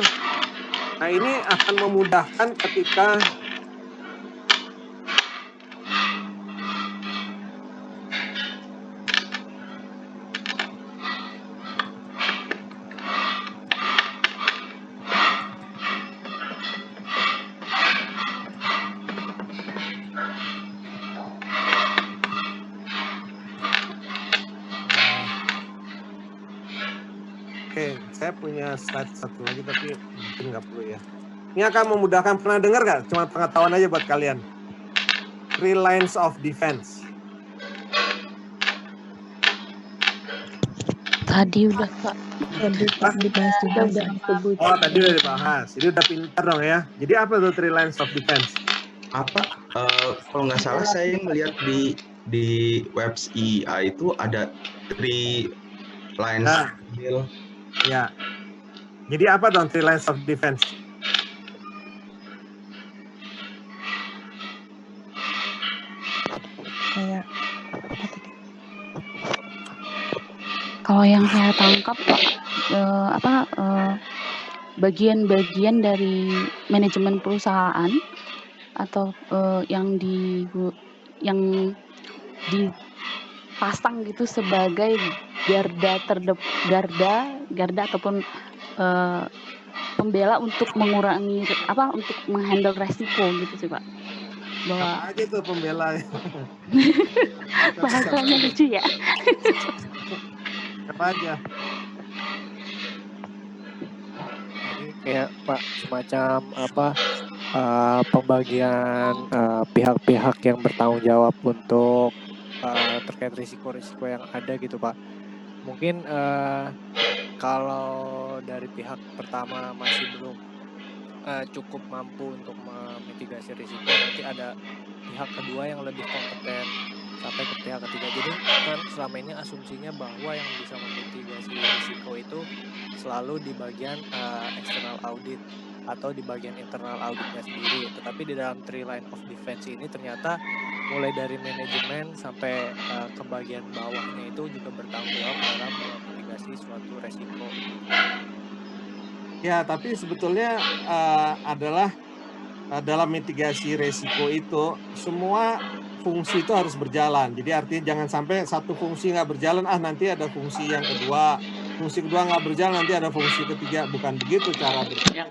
Nah, ini akan memudahkan ketika saya punya slide satu lagi tapi mungkin nggak perlu ya. Ini akan memudahkan, pernah dengar nggak? Cuma pengetahuan aja buat kalian. 3 lines of defense. Tadi udah Pak. Tadi dibahas juga udah disebut. Oh, tadi udah dibahas. Jadi udah pintar dong ya. Jadi apa tuh 3 lines of defense? Kalau nggak salah saya melihat di webs IA itu ada 3 lines. Ya. Jadi apa dong 3 lines of defense? Kayak kalau yang saya tangkap bagian-bagian dari manajemen perusahaan atau yang dipasang gitu sebagai garda ataupun pembela untuk mengurangi untuk menghandle resiko gitu sih Pak. Bahwa aja tuh pembela. bahasanya lucu ya. Apa aja? Kayak Pak semacam pembagian pihak-pihak yang bertanggung jawab untuk terkait risiko-risiko yang ada gitu Pak. Mungkin kalau dari pihak pertama masih belum cukup mampu untuk memitigasi risiko, nanti ada pihak kedua yang lebih kompeten sampai ke pihak ketiga. Jadi kan selama ini asumsinya bahwa yang bisa memitigasi risiko itu selalu di bagian external audit atau di bagian internal auditnya sendiri. Tetapi di dalam 3 line of defense ini ternyata mulai dari manajemen sampai ke bagian bawahnya itu juga bertanggung jawab dalam memitigasi suatu resiko. Ya, tapi sebetulnya adalah dalam mitigasi resiko itu semua fungsi itu harus berjalan. Jadi artinya jangan sampai satu fungsi nggak berjalan, nanti ada fungsi yang kedua. Fungsi kedua nggak berjalan, nanti ada fungsi ketiga. Bukan begitu cara berpikirnya.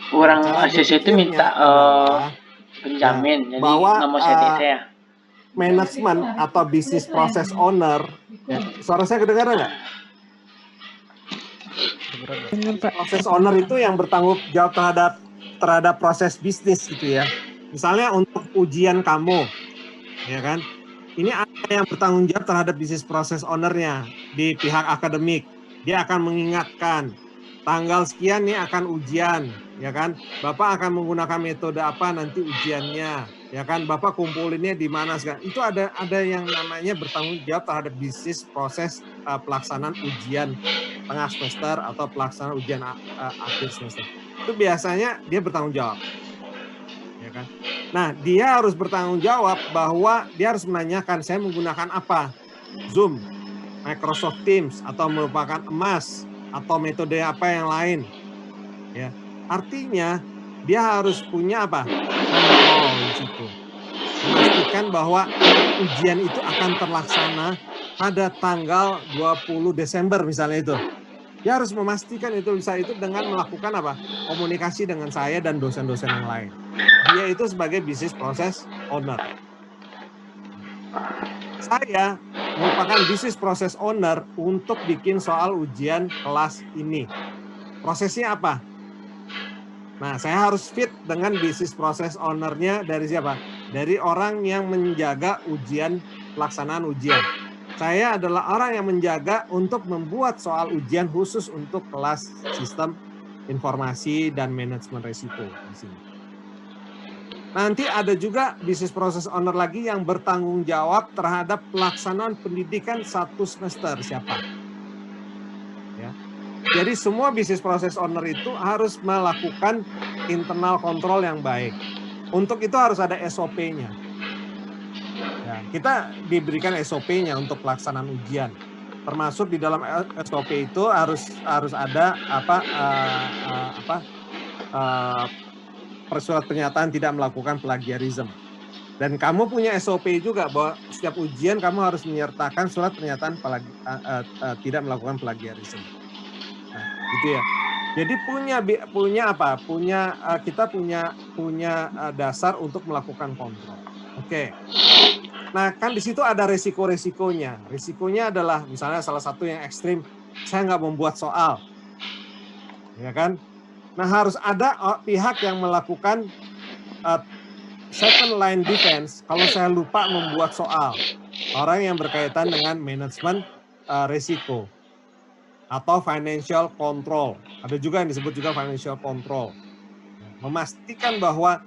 Orang ACC itu minta penjamin, jadi nggak mau CTC ya. Manajemen atau business process owner, suara saya kedengaran nggak? Proses owner itu yang bertanggung jawab terhadap proses bisnis gitu ya. Misalnya untuk ujian kamu, ya kan? Ini ada yang bertanggung jawab terhadap bisnis proses ownernya di pihak akademik. Dia akan mengingatkan tanggal sekian nih akan ujian, ya kan? Bapak akan menggunakan metode apa nanti ujiannya. Ya kan, Bapak kumpulinnya di mana sekarang? Itu ada yang namanya bertanggung jawab terhadap bisnis proses pelaksanaan ujian tengah semester atau pelaksanaan ujian akhir semester. Itu biasanya dia bertanggung jawab. Ya kan? Nah, dia harus bertanggung jawab bahwa dia harus menanyakan saya menggunakan apa? Zoom, Microsoft Teams, atau merupakan emas, atau metode apa yang lain. Ya, artinya dia harus punya apa? Kontrol di situ. Memastikan bahwa ujian itu akan terlaksana pada tanggal 20 Desember misalnya itu. Dia harus memastikan itu bisa itu dengan melakukan apa? Komunikasi dengan saya dan dosen-dosen yang lain. Dia itu sebagai business process owner. Saya merupakan business process owner untuk bikin soal ujian kelas ini. Prosesnya apa? Nah, saya harus fit dengan business process owner-nya dari siapa? Dari orang yang menjaga ujian, pelaksanaan ujian. Saya adalah orang yang menjaga untuk membuat soal ujian khusus untuk kelas sistem informasi dan manajemen risiko di sini. Nanti ada juga business process owner lagi yang bertanggung jawab terhadap pelaksanaan pendidikan 1 semester. Siapa? Ya. Jadi semua business process owner itu harus melakukan internal control yang baik. Untuk itu harus ada SOP-nya. Ya, kita diberikan SOP-nya untuk pelaksanaan ujian. Termasuk di dalam SOP itu harus ada surat pernyataan tidak melakukan plagiarisme. Dan kamu punya SOP juga bahwa setiap ujian kamu harus menyertakan surat pernyataan tidak melakukan plagiarisme. Nah, gitu ya. Jadi kita punya dasar untuk melakukan kontrol. Oke. Nah, kan di situ ada resiko-resikonya. Risikonya adalah misalnya salah satu yang ekstrim, saya nggak membuat soal. Ya kan? Nah, harus ada pihak yang melakukan second line defense kalau saya lupa membuat soal. Orang yang berkaitan dengan manajemen risiko atau financial control. Ada juga yang disebut juga financial control. Memastikan bahwa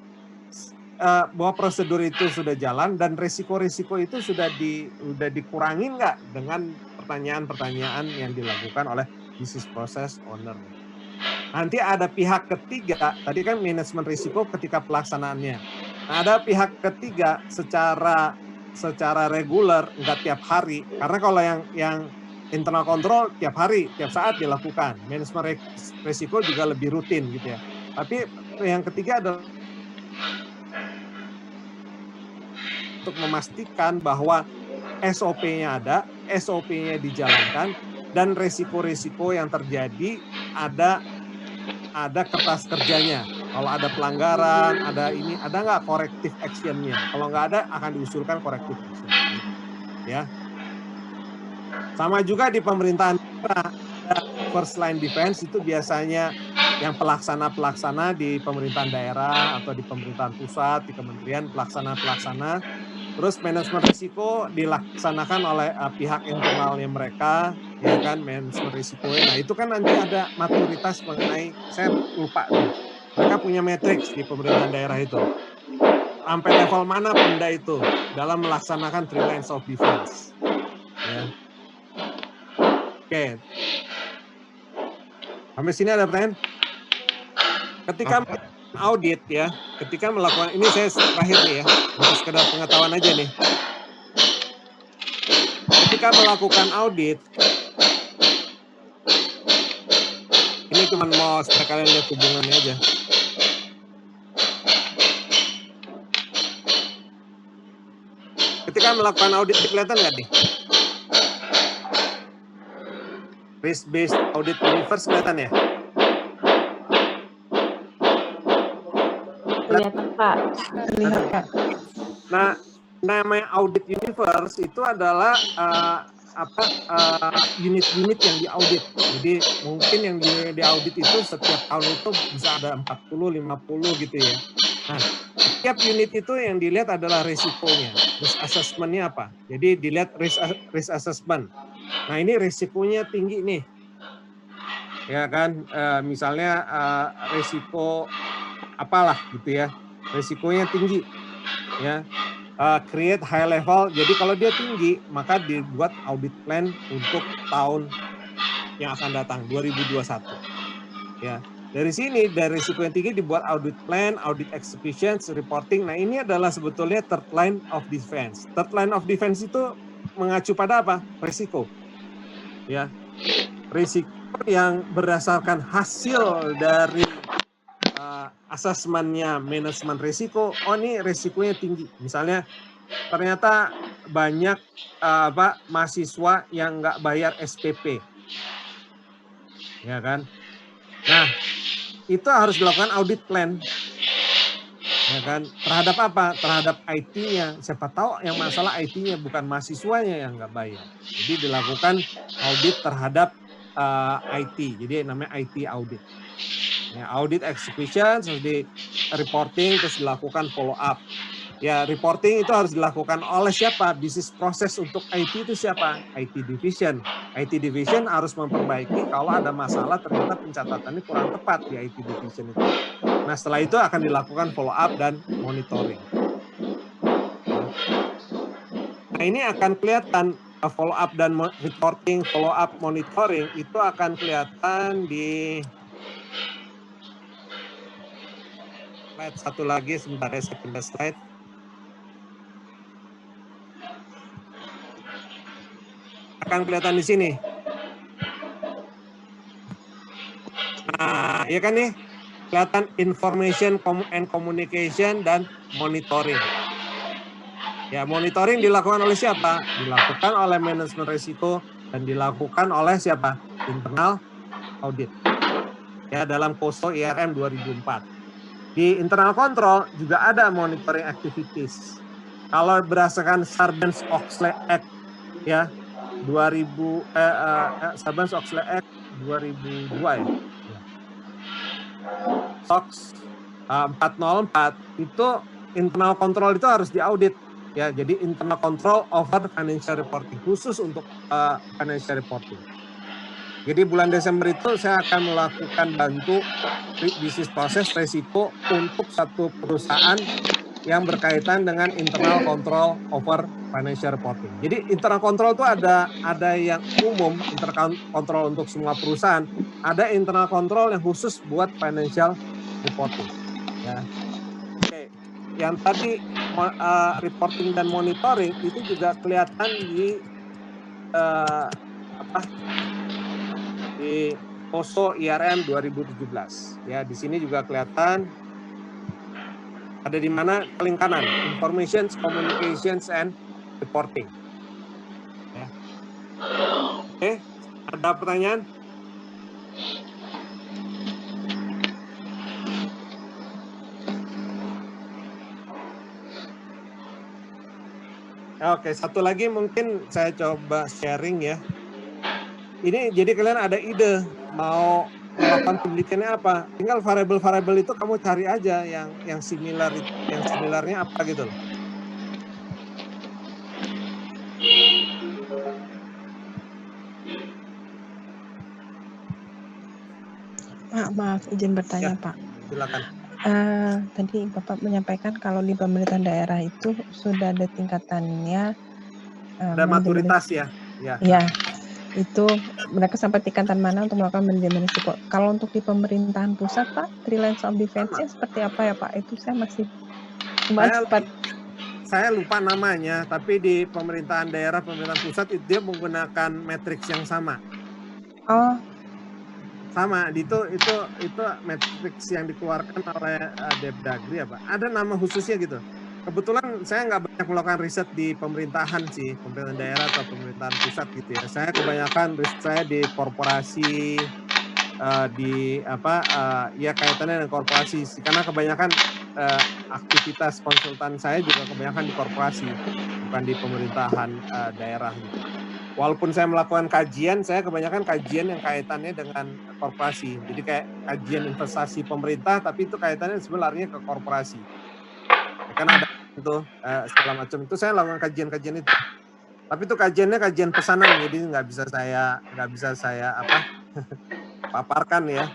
prosedur itu sudah jalan dan risiko-risiko itu sudah dikurangin nggak dengan pertanyaan-pertanyaan yang dilakukan oleh business process owner. Nanti ada pihak ketiga, tadi kan manajemen risiko ketika pelaksanaannya. Nah, ada pihak ketiga secara reguler, enggak tiap hari. Karena kalau yang internal control tiap hari, tiap saat dilakukan. Manajemen risiko juga lebih rutin gitu ya. Tapi yang ketiga adalah untuk memastikan bahwa SOP-nya ada, SOP-nya dijalankan, dan resiko-resiko yang terjadi ada kertas kerjanya. Kalau ada pelanggaran, ada nggak corrective action-nya? Kalau nggak ada, akan diusulkan corrective action. Ya. Sama juga di pemerintahan daerah, first line defense itu biasanya yang pelaksana di pemerintahan daerah atau di pemerintahan pusat, di kementerian pelaksana. Terus manajemen risiko dilaksanakan oleh pihak internalnya mereka, ya kan, manajemen risiko. Nah, itu kan nanti ada maturitas mengenai, saya lupa tuh. Mereka punya matriks di pemerintahan daerah itu. Sampai level mana Pemda itu dalam melaksanakan three lines of defense. Ya. Oke. Sampai sini ada pertanyaan? Ketika audit ya, ketika melakukan, ini saya terakhir nih ya, untuk sekedar pengetahuan aja nih. Ketika melakukan audit, ini cuma mau supaya kalian lihat hubungannya aja. Ketika melakukan audit, kelihatan nggak nih? Risk-based audit universe kelihatan ya? Kelihatan, Pak. Terlihat, Pak. Nah, namanya audit universe itu adalah unit-unit yang diaudit. Jadi mungkin yang diaudit itu setiap tahun itu bisa ada 40, 50 gitu ya. Nah, setiap unit itu yang dilihat adalah risikonya. Risk assessment-nya apa? Jadi dilihat risk assessment. Nah, ini risikonya tinggi nih. Ya kan, misalnya risiko apalah gitu ya. Risikonya tinggi. ya. Create high level. Jadi kalau dia tinggi, maka dibuat audit plan untuk tahun yang akan datang 2021. Ya. Dari sini, dari risiko yang tinggi dibuat audit plan, audit execution, reporting. Nah, ini adalah sebetulnya third line of defense. Third line of defense itu mengacu pada apa? Risiko. Ya. Risiko yang berdasarkan hasil dari asesmennya manajemen risiko. Oh, ini risikonya tinggi. Misalnya ternyata banyak mahasiswa yang nggak bayar SPP, ya kan? Nah, itu harus dilakukan audit plan, ya kan? Terhadap apa? Terhadap IT-nya. Siapa tahu yang masalah IT-nya bukan mahasiswanya yang nggak bayar. Jadi dilakukan audit terhadap IT. Jadi namanya IT audit. Ya, audit execution, terus di reporting, terus dilakukan follow up. Ya, reporting itu harus dilakukan oleh siapa? Bisnis proses untuk IT itu siapa? IT division. IT division harus memperbaiki kalau ada masalah ternyata pencatatannya kurang tepat di IT division itu. Nah, setelah itu akan dilakukan follow up dan monitoring. Nah, ini akan kelihatan follow up dan reporting, follow up, monitoring itu akan kelihatan di slide satu lagi, sebentar ya, saya pindah slide. Akan kelihatan di sini. Nah, ya kan nih, kelihatan information and communication dan monitoring. Ya, monitoring dilakukan oleh siapa? Dilakukan oleh manajemen risiko dan dilakukan oleh siapa? Internal audit. Ya, dalam KOSO IRM 2004. Di internal control juga ada monitoring activities. Kalau berdasarkan Sarbanes-Oxley Act ya 2000 Sarbanes-Oxley Act 2002 ya. SOX 404 itu internal control itu harus diaudit ya. Jadi internal control over financial reporting khusus untuk financial reporting. Jadi bulan Desember itu saya akan melakukan bantu bisnis proses risiko untuk satu perusahaan yang berkaitan dengan internal control over financial reporting. Jadi internal control itu ada yang umum, internal control untuk semua perusahaan, ada internal control yang khusus buat financial reporting. Ya. Oke. Yang tadi reporting dan monitoring itu juga kelihatan di di KOSO IRM 2017. Ya, di sini juga kelihatan ada di mana paling kanan, information, communications, and reporting. Ya. Oke, ada pertanyaan? Oke, satu lagi mungkin saya coba sharing ya. Ini jadi kalian ada ide mau melakukan penelitiannya apa? Tinggal variabel-variabel itu kamu cari aja yang similar, yang similarnya apa gitu loh. Maaf, izin bertanya, Ya, Pak. silakan. Tadi Bapak menyampaikan kalau di pemerintahan daerah itu sudah ada tingkatannya. Ada maturitas ya. Ya, itu mereka sampai tingkatan mana untuk melakukan manajemen risiko. Kalau untuk di pemerintahan pusat, Pak, three lines of defense-nya seperti apa ya, Pak? Itu saya masih saya lupa namanya, tapi di pemerintahan daerah, pemerintahan pusat itu dia menggunakan matriks yang sama. Oh. Sama, itu matriks yang dikeluarkan oleh Depdagri apa? Ada nama khususnya gitu. Kebetulan saya nggak banyak melakukan riset di pemerintahan sih, pemerintahan daerah atau pemerintahan pusat gitu ya. Saya kebanyakan riset saya di korporasi, ya kaitannya dengan korporasi. Karena kebanyakan aktivitas konsultan saya juga kebanyakan di korporasi, bukan di pemerintahan daerah gitu. Walaupun saya melakukan kajian, saya kebanyakan kajian yang kaitannya dengan korporasi. Jadi kayak kajian investasi pemerintah, tapi itu kaitannya sebenarnya ke korporasi. Karena ada itu segala macam itu saya lakukan kajian itu. Tapi itu kajiannya kajian pesanan, jadi nggak bisa saya paparkan ya.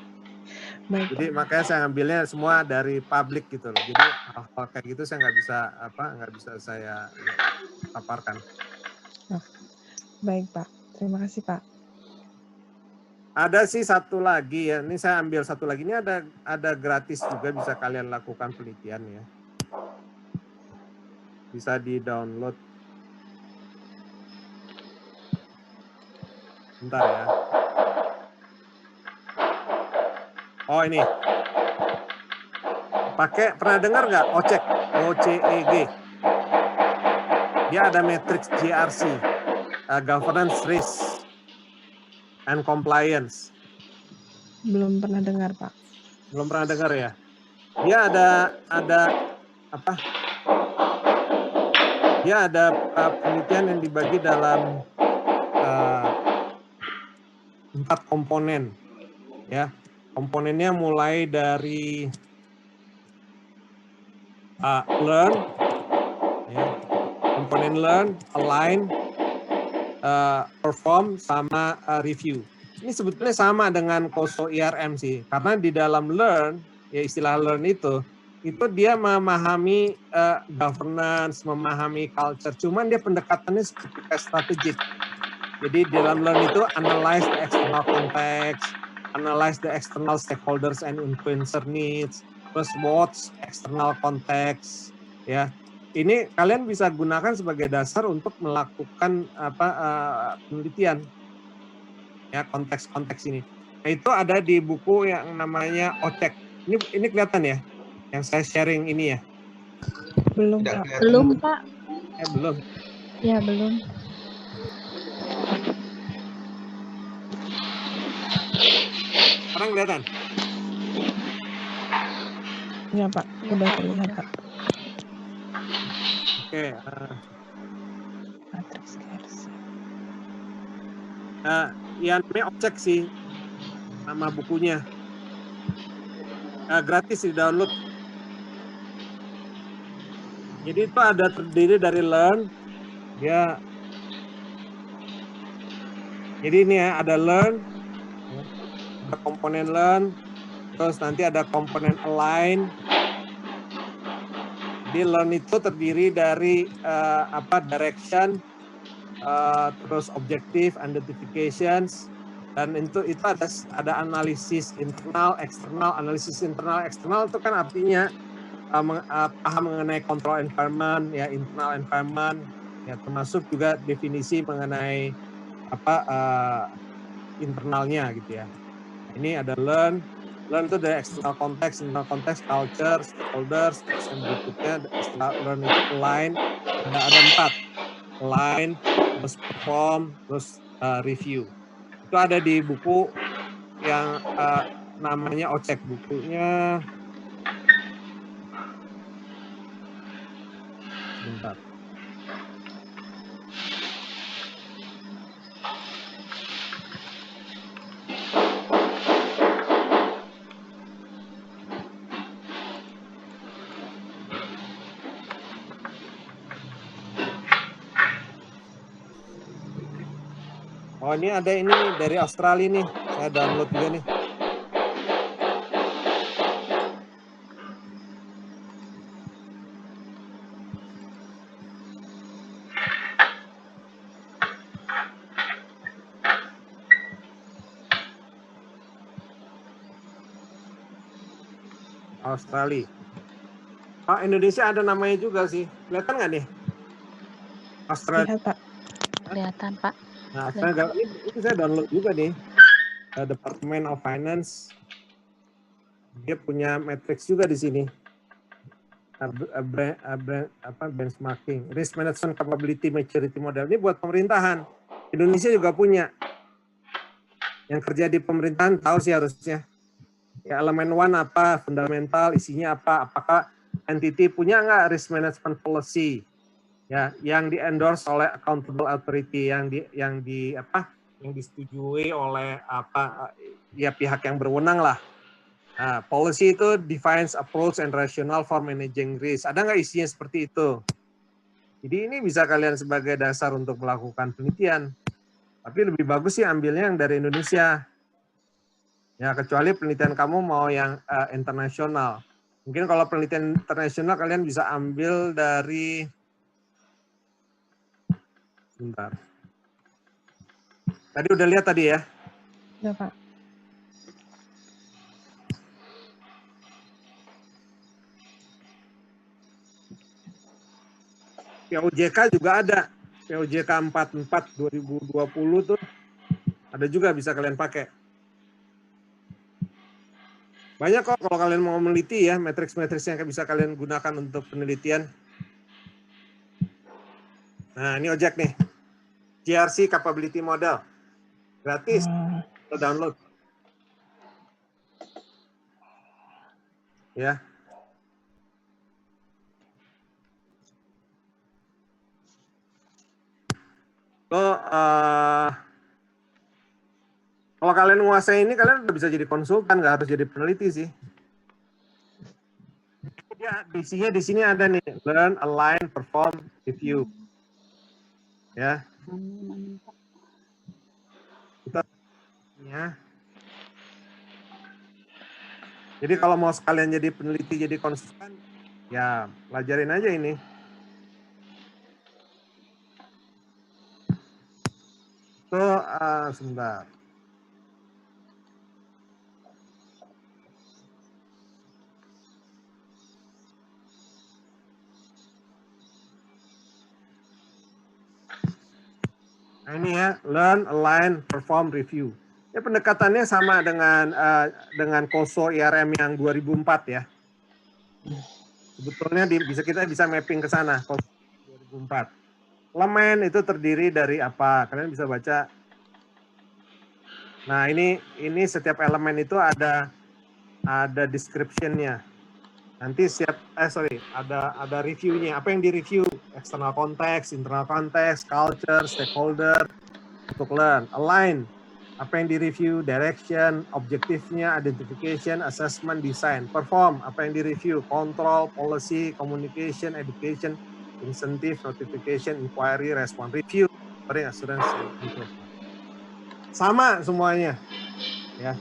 Baik, Jadi Pak. makanya saya ngambilnya semua dari publik gitu loh. Jadi hal-hal kayak gitu saya nggak bisa saya paparkan. Nah, baik, Pak. Terima kasih, Pak. Ada sih satu lagi ya. Ini saya ambil satu lagi. Ini ada gratis juga, bisa kalian lakukan penelitian ya. Bisa di-download. Bentar ya. Oh ini. Pernah dengar nggak OCEG? OCEG. Dia ada matrix GRC, Governance, Risk, and Compliance. Belum pernah dengar, Pak. Belum pernah dengar ya? Dia ada apa? Dia ada penelitian yang dibagi dalam 4 komponen, ya. Komponennya mulai dari learn, ya. Komponen learn, align, perform, sama review. Ini sebetulnya sama dengan COSO IRM sih, karena di dalam learn, ya istilah learn itu dia memahami governance, memahami culture, cuman dia pendekatannya seperti strategik. Jadi di dalam learn itu analyze the external context, analyze the external stakeholders and influencer needs, terus watch external context, ya. Ini kalian bisa gunakan sebagai dasar untuk melakukan penelitian, ya, konteks-konteks ini. Nah, itu ada di buku yang namanya OCEG. Ini kelihatan ya, yang saya sharing ini ya. Belum, Pak. Belum, Pak. Belum. Ya, belum. Sekarang kelihatan? Ya, Pak. Udah terlihat, Pak. Oke. Matrix GRC. Ya namanya OCEG sih, nama bukunya. Gratis di-download. Jadi itu ada terdiri dari learn, ya. Jadi ini ya, ada learn, ada komponen learn, terus nanti ada komponen align. Jadi learn itu terdiri dari direction, terus objective, identifications, dan itu ada analisis internal, eksternal. Analisis internal, eksternal itu kan artinya paham mengenai control environment, ya, internal environment, ya, termasuk juga definisi mengenai internalnya gitu ya. Ini ada learn itu dari external context, internal context, culture, stakeholders, terus yang berikutnya setelah learn itu align, ada 4, align, terus perform, terus review. Itu ada di buku yang namanya OCEG, bukunya. Bentar. Oh, ini ada ini dari Australia nih. Saya download juga nih. Australia. Oh, Indonesia ada namanya juga sih. Kelihatan nggak nih? Australia. Lihat, Pak. Kelihatan, Pak. Nah, ini saya download juga nih. Department of Finance. Dia punya matrix juga di sini. Benchmarking, risk management capability maturity model. Ini buat pemerintahan. Indonesia juga punya. Yang kerja di pemerintahan tahu sih harusnya. Ya, elemen 1 apa, fundamental, isinya apa, apakah entity punya nggak risk management policy, ya, yang di-endorse oleh accountable authority, yang disetujui oleh ya pihak yang berwenang lah. Nah, policy itu defines approach and rationale for managing risk. Ada nggak isinya seperti itu? Jadi ini bisa kalian sebagai dasar untuk melakukan penelitian. Tapi lebih bagus sih ambilnya yang dari Indonesia. Ya, kecuali penelitian kamu mau yang internasional. Mungkin kalau penelitian internasional kalian bisa ambil dari, sebentar. Tadi udah lihat tadi ya? Ya, Pak. POJK juga ada. POJK 44 2020 tuh ada juga bisa kalian pakai. Banyak kok kalau kalian mau meneliti ya, matriks-matriks yang bisa kalian gunakan untuk penelitian. Nah, ini ojek nih. GRC Capability Model. Gratis. Kita download. Ya. So, kalau kalian menguasai ini, kalian udah bisa jadi konsultan, nggak harus jadi peneliti sih. Ya, isinya di sini ada nih, learn, align, perform, review. Ya. Kita, ya. Jadi kalau mau sekalian jadi peneliti, jadi konsultan, ya pelajarin aja ini. So, sebentar. Nah ini ya, learn, align, perform, review. Ya pendekatannya sama dengan COSO IRM yang 2004 ya. Sebetulnya kita bisa mapping ke sana, COSO 2004. Elemen itu terdiri dari apa? Kalian bisa baca. Nah ini setiap elemen itu ada description-nya. Nanti ada review-nya. Apa yang di-review? External context, internal context, culture, stakeholder, untuk learn. Align, apa yang di-review? Direction, objektifnya, identification, assessment, design. Perform, apa yang di-review? Control, policy, communication, education, incentive, notification, inquiry, response, review, assurance, and improvement. Sama semuanya. Ya.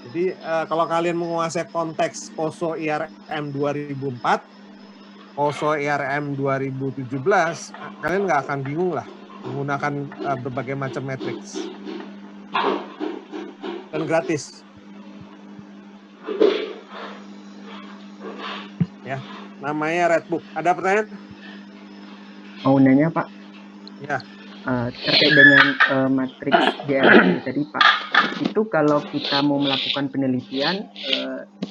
Jadi kalau kalian menguasai konteks COSO IRM 2004, COSO IRM 2017, kalian nggak akan bingung lah menggunakan berbagai macam matriks. Dan gratis. Ya, namanya Redbook. Ada pertanyaan? Mau nanya Pak? Ya. Terkait dengan matriks GRC tadi Pak, itu kalau kita mau melakukan penelitian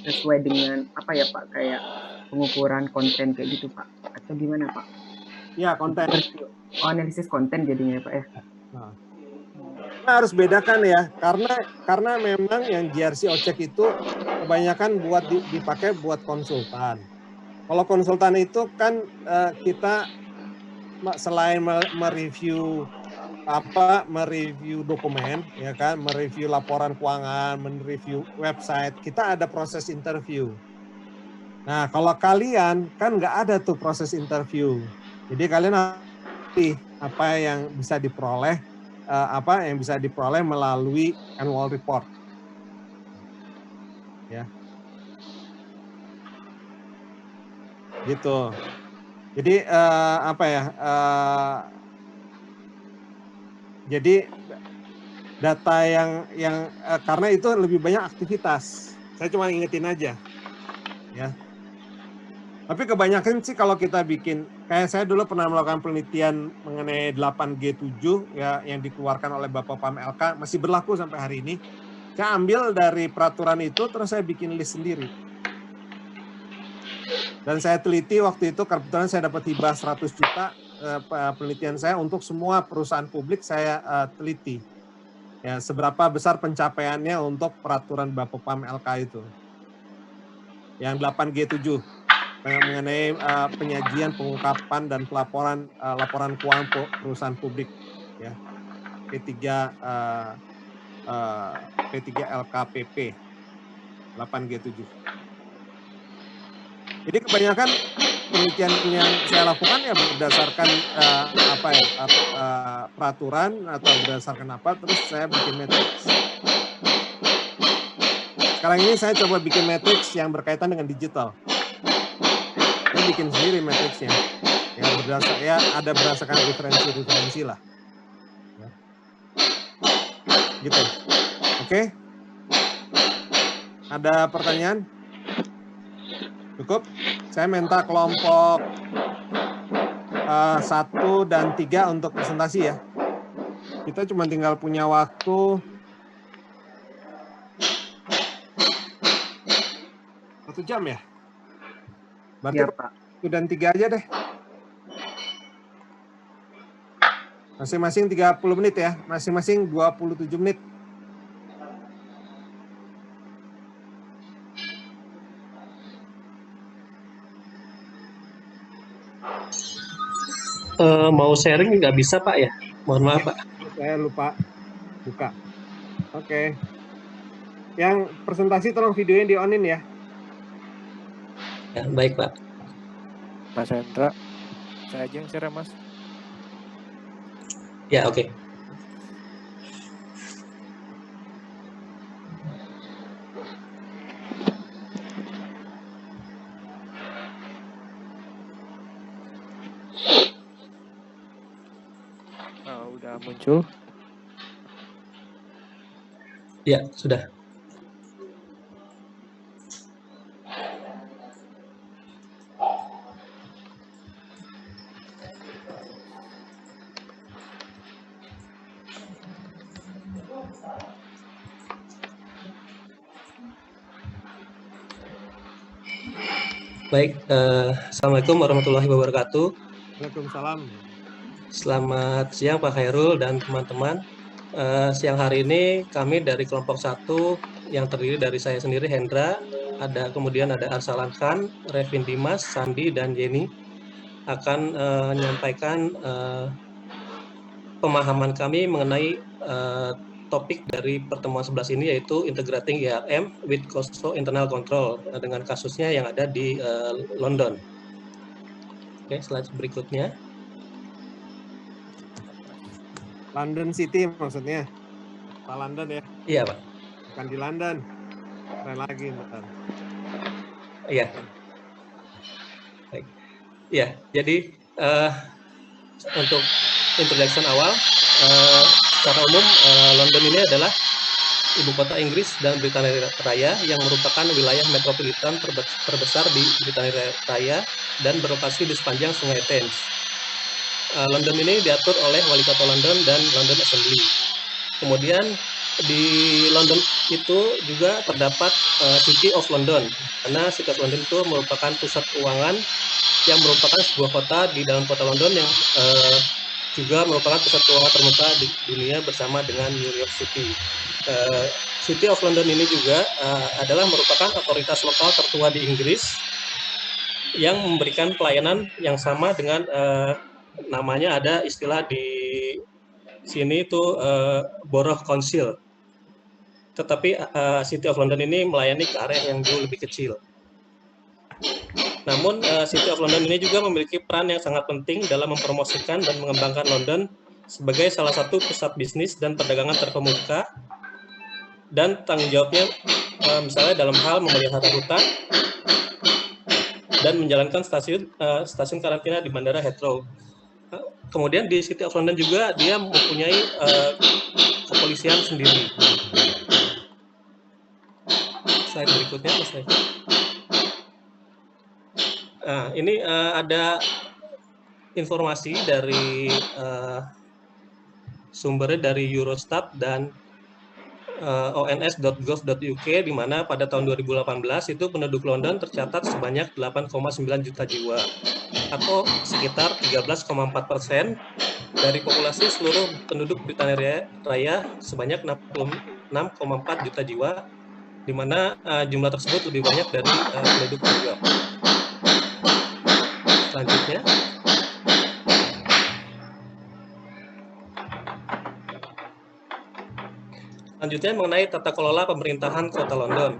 sesuai dengan apa ya Pak, kayak pengukuran konten kayak gitu Pak, atau gimana Pak? Ya, konten. Analisis konten jadinya Pak ya. Nah, kita harus bedakan ya, karena memang yang GRC Ojek itu kebanyakan dipakai buat konsultan. Kalau konsultan itu kan kita selain mereview dokumen, ya kan, mereview laporan keuangan, mereview website, kita ada proses interview. Nah, kalau kalian kan nggak ada tuh proses interview, jadi kalian pilih apa yang bisa diperoleh, melalui annual report, ya, gitu. Jadi jadi data yang karena itu lebih banyak aktivitas. Saya cuma ingetin aja, ya. Tapi kebanyakan sih kalau kita bikin, kayak saya dulu pernah melakukan penelitian mengenai 8G7 ya, yang dikeluarkan oleh Bapak Pam LK, masih berlaku sampai hari ini. Saya ambil dari peraturan itu, terus saya bikin list sendiri. Dan saya teliti waktu itu, kebetulan saya dapat hibah 100 juta penelitian saya untuk semua perusahaan publik saya teliti. Ya, seberapa besar pencapaiannya untuk peraturan Bapak Pam LK itu. Yang 8G7 mengenai penyajian, pengungkapan dan pelaporan laporan keuangan perusahaan publik, ya. P3 LKPP 8G7. Jadi kebanyakan penelitian yang saya lakukan ya berdasarkan peraturan atau berdasarkan apa, terus saya bikin matriks. Sekarang ini saya coba bikin matriks yang berkaitan dengan digital. Saya bikin sendiri matriksnya. Ya ada berdasarkan referensi lah. Ya. Gitu. Oke? Ada pertanyaan? Cukup? Saya minta kelompok 1 dan 3 untuk presentasi ya. Kita cuma tinggal punya waktu 1 jam ya? Berarti Iya, Pak. 1 dan 3 aja deh. Masing-masing 30 menit ya. Masing-masing 27 menit. Mau sharing nggak bisa Pak ya? Mohon maaf Pak. Saya lupa buka. Oke. Yang presentasi tolong videonya di-on-in ya. Ya, baik Pak. Mas Hendra, saya aja yang share Mas. Ya, oke. Udah muncul? Ya, sudah. Baik, Assalamualaikum warahmatullahi wabarakatuh. Waalaikumsalam. Selamat siang Pak Khairul dan teman-teman. Siang hari ini kami dari kelompok 1 yang terdiri dari saya sendiri Hendra, kemudian ada Arsalan Khan, Revin Dimas, Sandi, dan Jenny akan menyampaikan pemahaman kami mengenai topik dari pertemuan 11 ini, yaitu Integrating IRM with COSO Internal Control dengan kasusnya yang ada di London. Oke, slide berikutnya. London City maksudnya? Pak London ya? Iya Pak. Bukan di London. Keren lagi ntar. Iya. Baik. Iya, jadi untuk introduction awal, secara umum London ini adalah ibu kota Inggris dan Britania Raya yang merupakan wilayah metropolitan terbesar di Britania Raya dan berlokasi di sepanjang Sungai Thames. London ini diatur oleh Wali Kota London dan London Assembly. Kemudian di London itu juga terdapat City of London, karena City of London itu merupakan pusat keuangan yang merupakan sebuah kota di dalam kota London yang juga merupakan pusat keuangan terbuka di dunia bersama dengan New York City. City of London ini juga adalah merupakan otoritas lokal tertua di Inggris yang memberikan pelayanan yang sama dengan namanya, ada istilah di sini itu Borough Council. Tetapi City of London ini melayani ke area yang jauh lebih kecil. Namun City of London ini juga memiliki peran yang sangat penting dalam mempromosikan dan mengembangkan London sebagai salah satu pusat bisnis dan perdagangan terkemuka, dan tanggung jawabnya misalnya dalam hal memelihara hutan dan menjalankan stasiun karantina di Bandara Heathrow. Kemudian di City of London juga dia mempunyai kepolisian sendiri. Slide berikutnya, Mas Revin. Nah, ini ada informasi dari sumbernya dari Eurostat dan ons.gov.uk, di mana pada tahun 2018 itu penduduk London tercatat sebanyak 8,9 juta jiwa, atau sekitar 13,4% dari populasi seluruh penduduk Britania Raya sebanyak 66,4 juta jiwa, di mana jumlah tersebut lebih banyak dari penduduk New York. Selanjutnya. Selanjutnya mengenai tata kelola pemerintahan Kota London.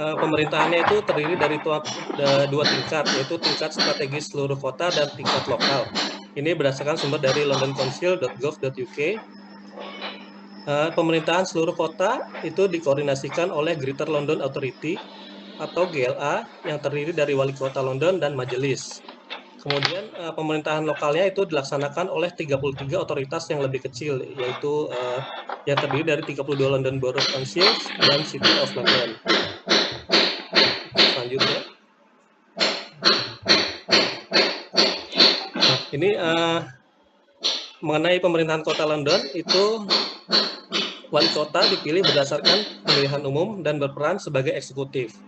Pemerintahannya itu terdiri dari dua tingkat, yaitu tingkat strategis seluruh kota dan tingkat lokal. Ini berdasarkan sumber dari londoncouncil.gov.uk. Pemerintahan seluruh kota itu dikoordinasikan oleh Greater London Authority atau GLA yang terdiri dari Wali Kota London dan Majelis. Kemudian pemerintahan lokalnya itu dilaksanakan oleh 33 otoritas yang lebih kecil, yaitu yang terdiri dari 32 London Borough Councils dan City of London. Selanjutnya, ini mengenai pemerintahan kota London itu wali kota dipilih berdasarkan pemilihan umum dan berperan sebagai eksekutif.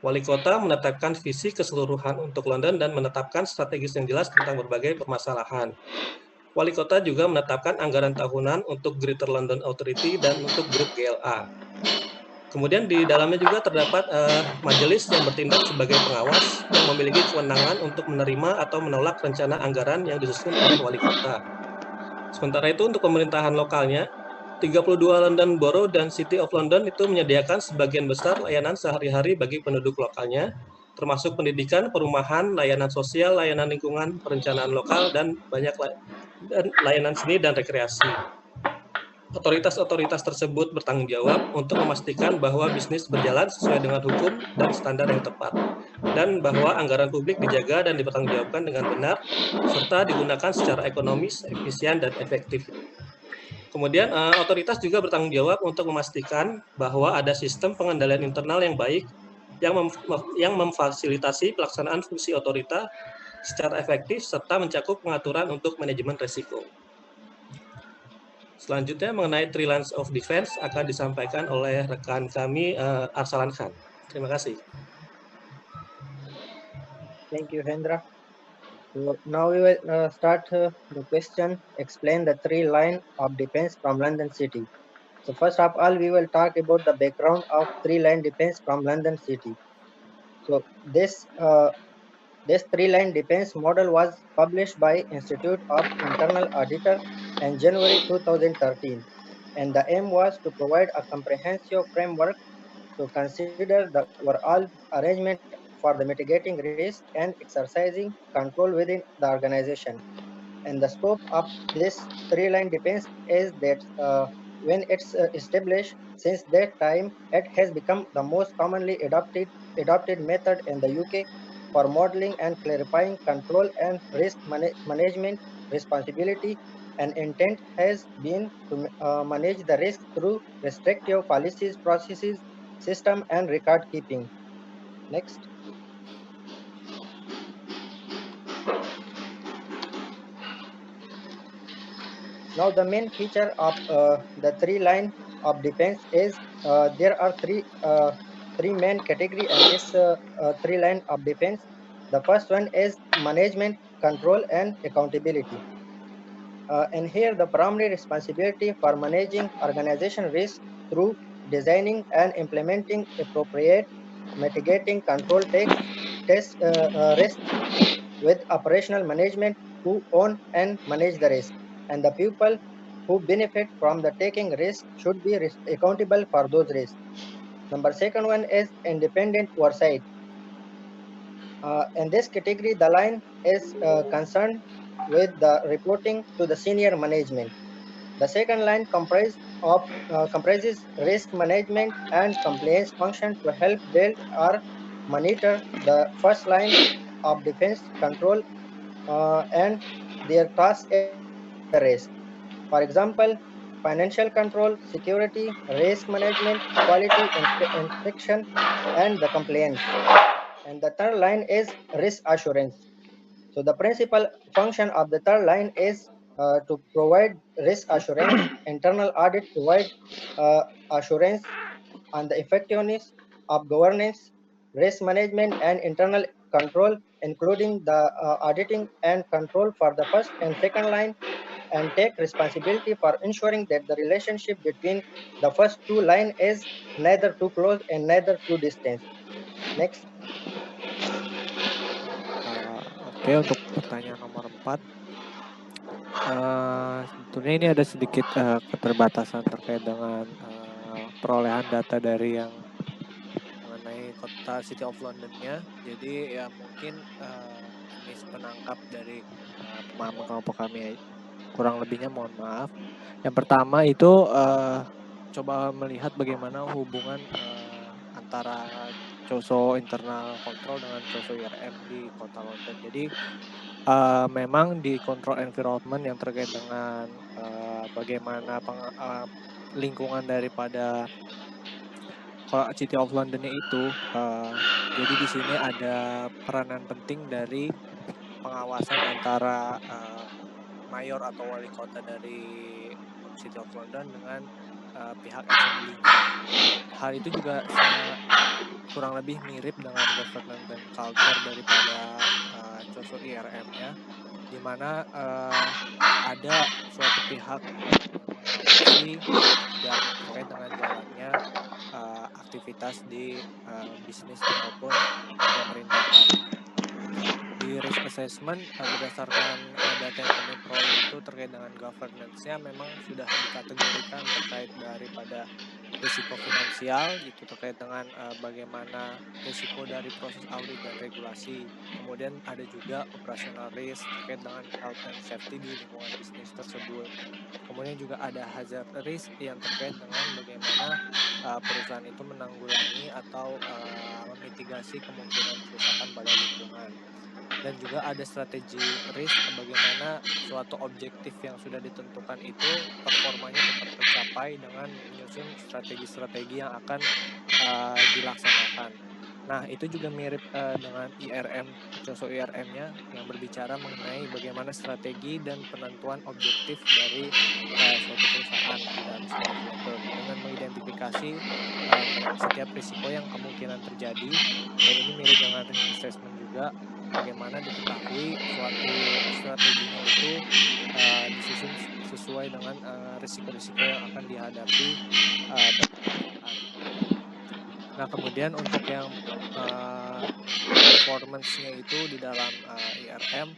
Wali kota menetapkan visi keseluruhan untuk London dan menetapkan strategis yang jelas tentang berbagai permasalahan. Wali kota juga menetapkan anggaran tahunan untuk Greater London Authority dan untuk grup GLA. Kemudian di dalamnya juga terdapat majelis yang bertindak sebagai pengawas yang memiliki kewenangan untuk menerima atau menolak rencana anggaran yang disusun oleh wali kota. Sementara itu untuk pemerintahan lokalnya, 32 London Borough dan City of London itu menyediakan sebagian besar layanan sehari-hari bagi penduduk lokalnya, termasuk pendidikan, perumahan, layanan sosial, layanan lingkungan, perencanaan lokal, dan banyak layanan seni dan rekreasi. Otoritas-otoritas tersebut bertanggung jawab untuk memastikan bahwa bisnis berjalan sesuai dengan hukum dan standar yang tepat, dan bahwa anggaran publik dijaga dan dipertanggungjawabkan dengan benar, serta digunakan secara ekonomis, efisien, dan efektif. Kemudian otoritas juga bertanggung jawab untuk memastikan bahwa ada sistem pengendalian internal yang baik yang memfasilitasi pelaksanaan fungsi otorita secara efektif serta mencakup pengaturan untuk manajemen risiko. Selanjutnya mengenai Three Lines of Defense akan disampaikan oleh rekan kami Arsalan Khan. Terima kasih. Thank you, Hendra. So now we will start the question, explain the three line of defense from London City. So first of all, we will talk about the background of three line defense from London City. So this three line defense model was published by Institute of Internal Auditor in January 2013. And the aim was to provide a comprehensive framework to consider the overall arrangement for the mitigating risk and exercising control within the organization. And the scope of this three-line defense is that when it's established, since that time, it has become the most commonly adopted method in the UK for modeling and clarifying control and risk management responsibility. And intent has been to manage the risk through restrictive policies, processes, system, and record keeping. Next. Now the main feature of the three line of defense is there are three main category in this three line of defense. The first one is management, control, and accountability. And here the primary responsibility for managing organization risk through designing and implementing appropriate mitigating control takes risk with operational management who own and manage the risk, and the people who benefit from the taking risk should be accountable for those risks. Number second one is independent oversight. In this category, the line is concerned with the reporting to the senior management. The second line comprises risk management and compliance function to help build or monitor the first line of defense control and their task is the risk. For example, financial control, security, risk management, quality inspection, and the compliance. And the third line is risk assurance. So the principal function of the third line is to provide risk assurance. Internal audit provide assurance on the effectiveness of governance, risk management, and internal control, including the auditing and control for the first and second line, and take responsibility for ensuring that the relationship between the first two lines is neither too close and neither too distant. Next. Oke, untuk pertanyaan nomor 4, tentunya ini ada sedikit keterbatasan terkait dengan perolehan data dari yang mengenai kota City of London-nya. Jadi ya mungkin ini penangkap dari pemahaman kelompok kami kurang lebihnya mohon maaf. Yang pertama itu coba melihat bagaimana hubungan antara COSO internal control dengan COSO IRM di Kota London. Jadi memang di control environment yang terkait dengan bagaimana lingkungan daripada City of London-nya itu, jadi di sini ada peranan penting dari pengawasan antara mayor atau wali kota dari City of London dengan pihak assembly-nya. Hal itu juga kurang lebih mirip dengan governance dan culture daripada COSO IRM-nya, di mana ada suatu pihak mengawasi dan terkait dengan jalannya aktivitas di bisnis maupun pemerintahan. Di risk assessment berdasarkan data yang kami peroleh itu terkait dengan governance-nya memang sudah dikategorikan terkait daripada risiko finansial, itu terkait dengan bagaimana risiko dari proses audit dan regulasi. Kemudian ada juga operational risk terkait dengan health and safety di lingkungan bisnis tersebut. Kemudian juga ada hazard risk yang terkait dengan bagaimana perusahaan itu menanggulangi atau memitigasi kemungkinan kerusakan pada lingkungan. Dan juga ada strategi risk, bagaimana suatu objektif yang sudah ditentukan itu performanya tetap tercapai dengan menyusun strategi-strategi yang akan dilaksanakan. Nah, itu juga mirip dengan IRM, COSO IRM-nya yang berbicara mengenai bagaimana strategi dan penentuan objektif dari suatu perusahaan di dalam City of London dengan mengidentifikasi setiap risiko yang kemungkinan terjadi. Dan ini mirip dengan risk assessment juga, bagaimana diketahui suatu strateginya itu disusun sesuai dengan risiko-risiko yang akan dihadapi perusahaan. Nah, kemudian untuk yang performance-nya itu di dalam IRM,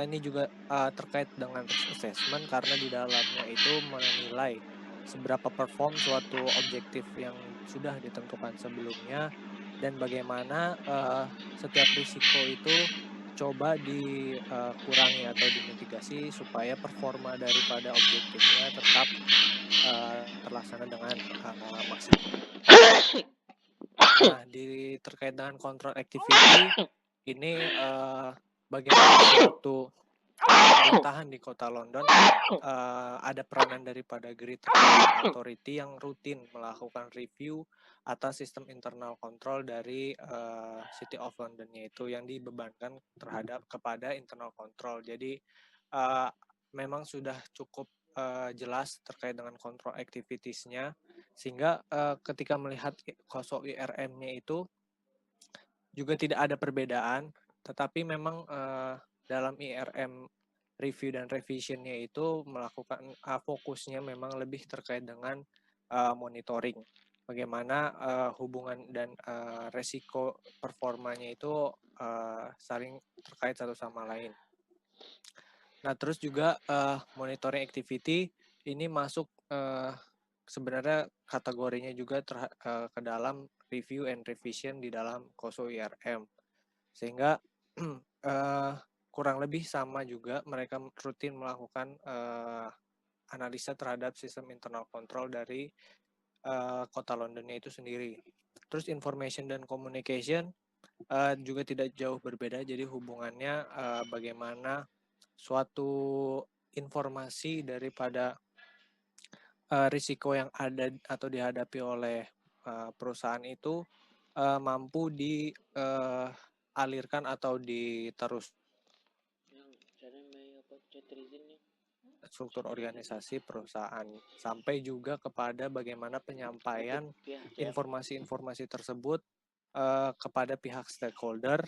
ini juga terkait dengan risk assessment karena di dalamnya itu menilai seberapa perform suatu objektif yang sudah ditentukan sebelumnya dan bagaimana setiap risiko itu coba dikurangi atau dimitigasi supaya performa daripada objektifnya tetap terlaksana dengan maksimal. Nah, terkait dengan control activity ini bagaimana suatu pemerintahan di Kota London ada peranan daripada Grid Authority yang rutin melakukan review atas sistem internal control dari City of London-nya itu yang dibebankan kepada internal control. Jadi memang sudah cukup jelas terkait dengan control activities-nya, sehingga ketika melihat COSO IRM-nya itu juga tidak ada perbedaan, tetapi memang dalam IRM review dan revision-nya itu melakukan fokusnya memang lebih terkait dengan monitoring. Bagaimana hubungan dan resiko performanya itu saling terkait satu sama lain. Nah, terus juga monitoring activity ini masuk sebenarnya kategorinya juga ke dalam review and revision di dalam COSO IRM. Sehingga kurang lebih sama juga, mereka rutin melakukan analisa terhadap sistem internal control dari Kota London-nya itu sendiri. Terus information dan communication juga tidak jauh berbeda, jadi hubungannya bagaimana suatu informasi daripada risiko yang ada atau dihadapi oleh perusahaan itu mampu dialirkan atau diterus struktur organisasi perusahaan, sampai juga kepada bagaimana penyampaian informasi-informasi tersebut kepada pihak stakeholder,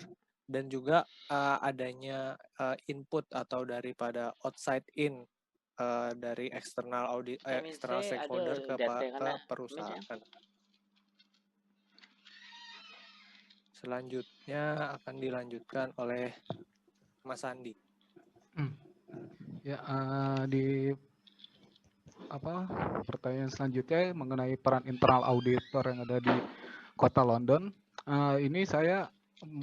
dan juga adanya input atau daripada outside in dari eksternal eksternal stakeholder ke perusahaan. Selanjutnya akan dilanjutkan oleh Mas Andi. Ya, di pertanyaan selanjutnya mengenai peran internal auditor yang ada di Kota London. Ini saya